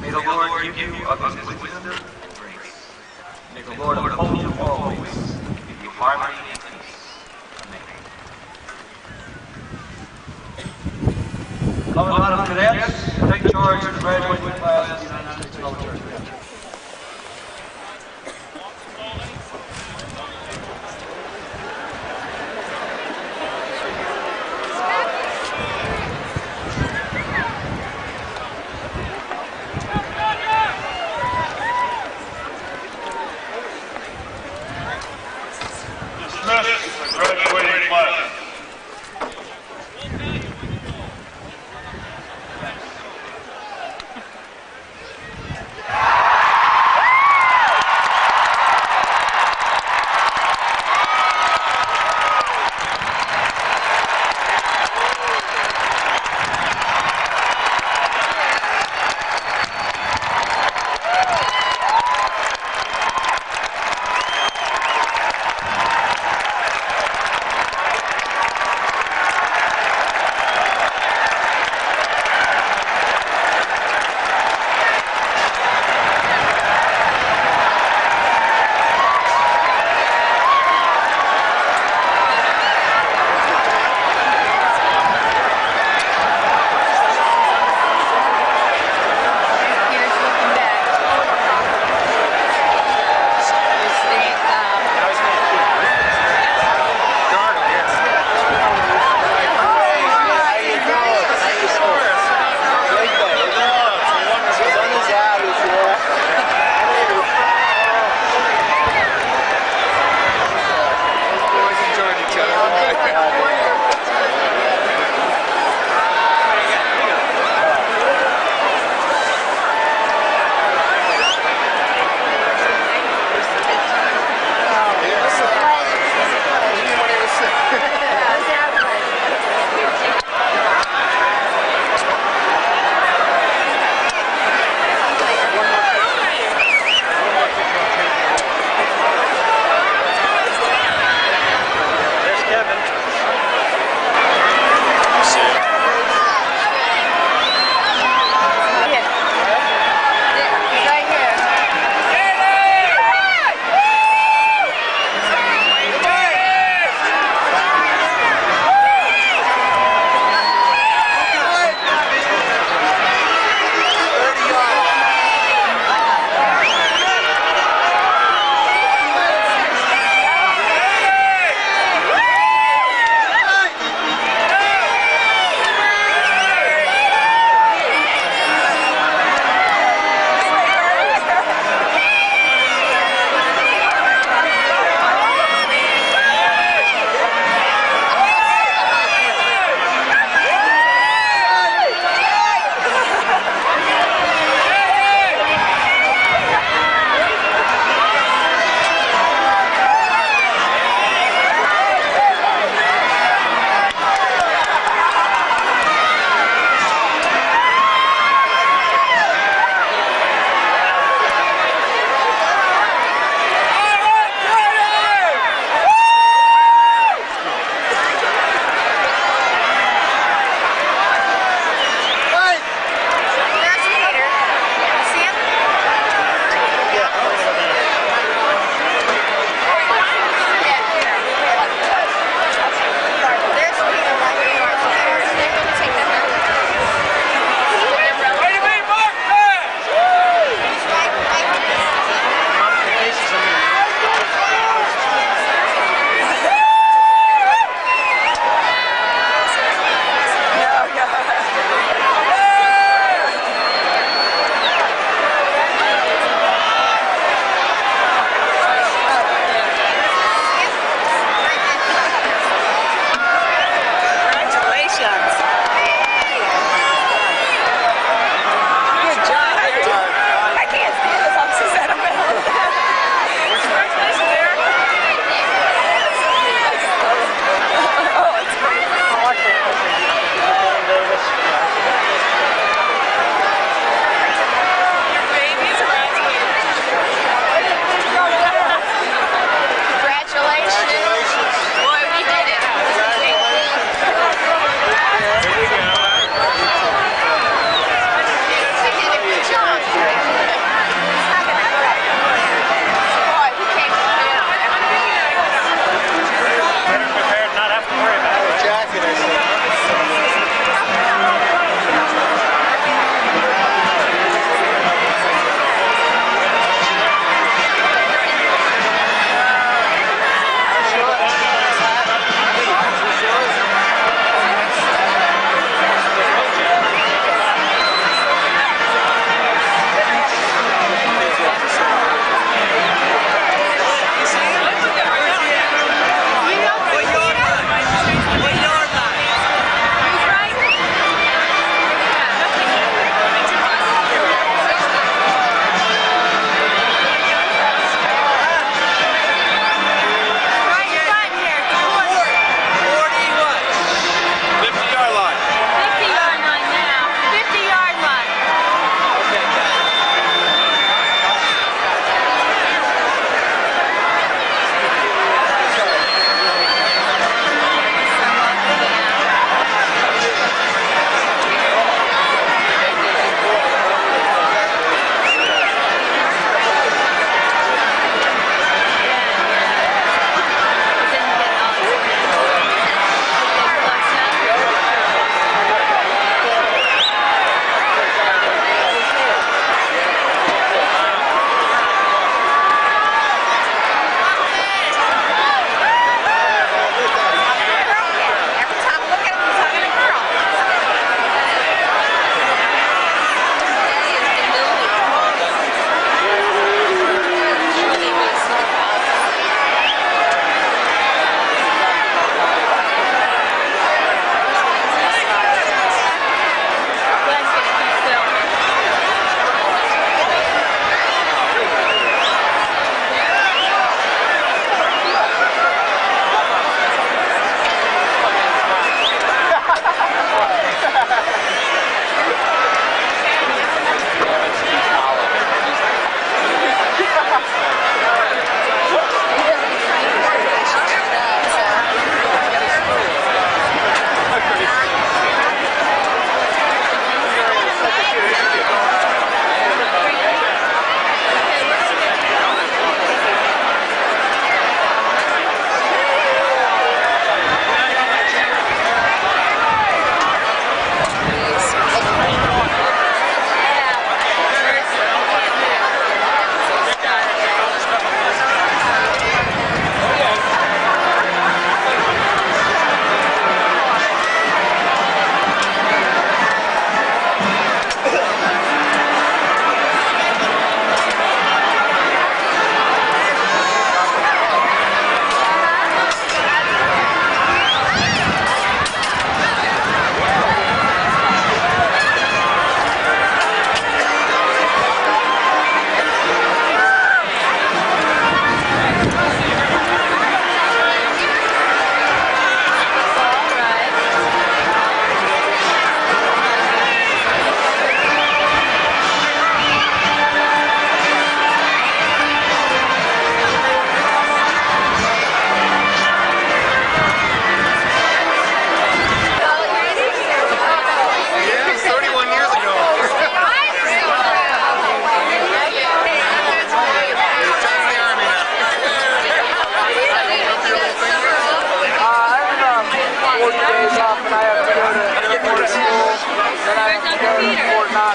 [SPEAKER 12] May the Lord give you of his wisdom and grace. May the Lord uphold you always, give you harmony and peace. Amen. Commandant of Cadets, take charge of the graduating class of the United States military.
[SPEAKER 6] Graduating class.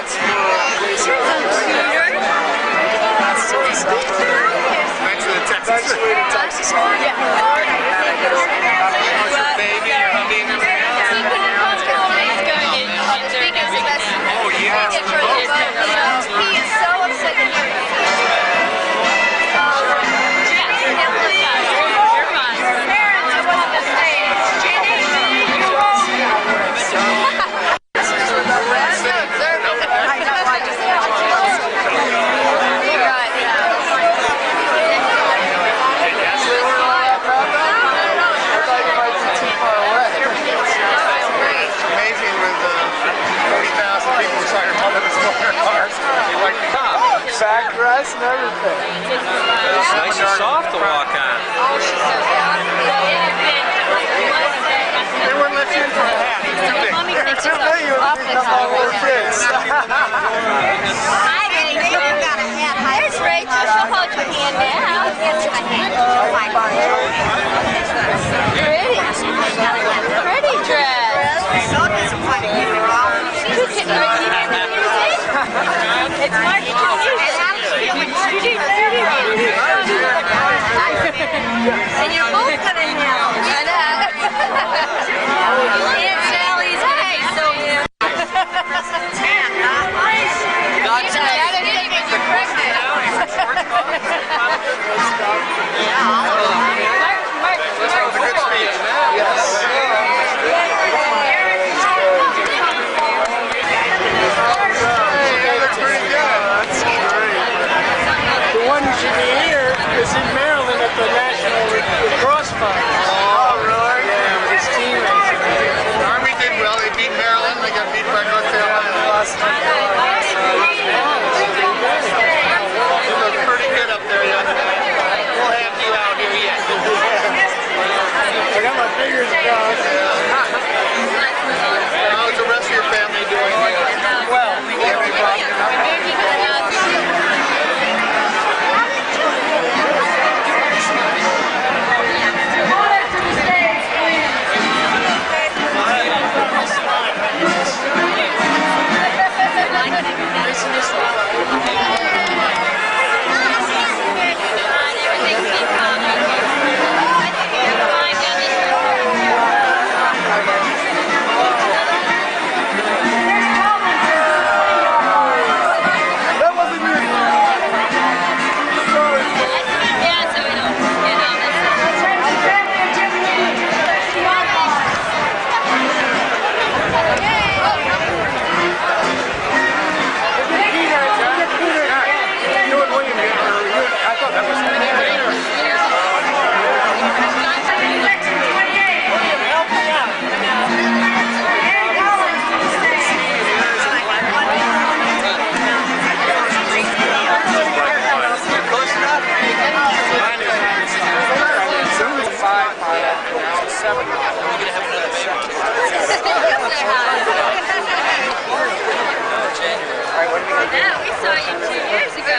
[SPEAKER 8] that's
[SPEAKER 2] Thanks for the Texas.
[SPEAKER 8] Thanks for the Texas.
[SPEAKER 2] Baby, your hubby, and everything else. Oh, yeah.
[SPEAKER 9] He is so upset that
[SPEAKER 8] back rest and everything.
[SPEAKER 3] It's nice and soft to walk on.
[SPEAKER 9] oh, she's so happy.
[SPEAKER 2] They wouldn't let you in for a hat. It's too big.
[SPEAKER 9] Mommy thinks it's
[SPEAKER 8] Hey, you would become all little kids.
[SPEAKER 9] Hi, baby. You got a hat. There's Rachel. She'll hold your hand now. Answer my hand. Pretty dress. It's March 26th. And you're both gonna have. Aunt Sally's hey, so
[SPEAKER 8] The one who should be here is in Maryland at the National Lacrosse Finals.
[SPEAKER 2] Oh, really?
[SPEAKER 8] Yeah, with his teammates.
[SPEAKER 2] The Army did well. They beat Maryland. They got beat by North Carolina. They look pretty good up there, young man. We'll have you out here yet.
[SPEAKER 8] I got my fingers crossed.
[SPEAKER 2] How's the rest of your family doing?
[SPEAKER 8] Well,
[SPEAKER 9] Yeah, we saw you 2 years ago.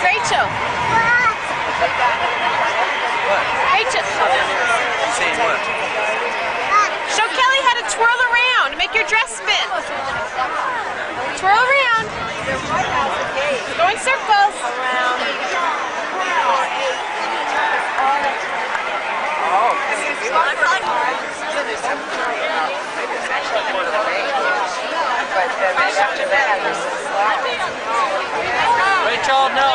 [SPEAKER 9] Rachel.
[SPEAKER 1] Rachel.
[SPEAKER 14] Saying what?
[SPEAKER 1] Show Kelly how to twirl around. Make your dress spin. Twirl around. Go in circles.
[SPEAKER 14] Rachel, no.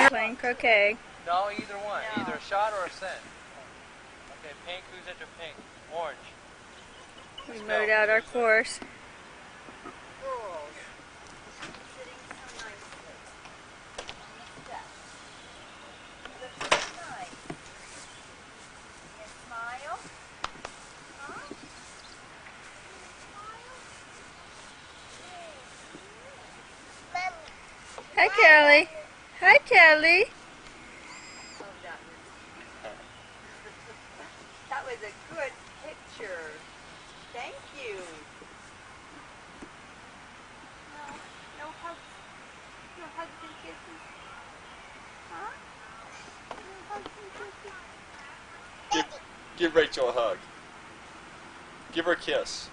[SPEAKER 9] Playing croquet.
[SPEAKER 14] No, either one. Either a shot or a cent. Okay, pink. Who's after pink? Orange.
[SPEAKER 9] We mowed out our course. Hi, Kelly. Hi, Kelly.
[SPEAKER 15] That was a good picture. Thank you. No hugs. No hugs and kisses. Huh? No hugs and kisses.
[SPEAKER 16] Give Rachel a hug. Give her a kiss.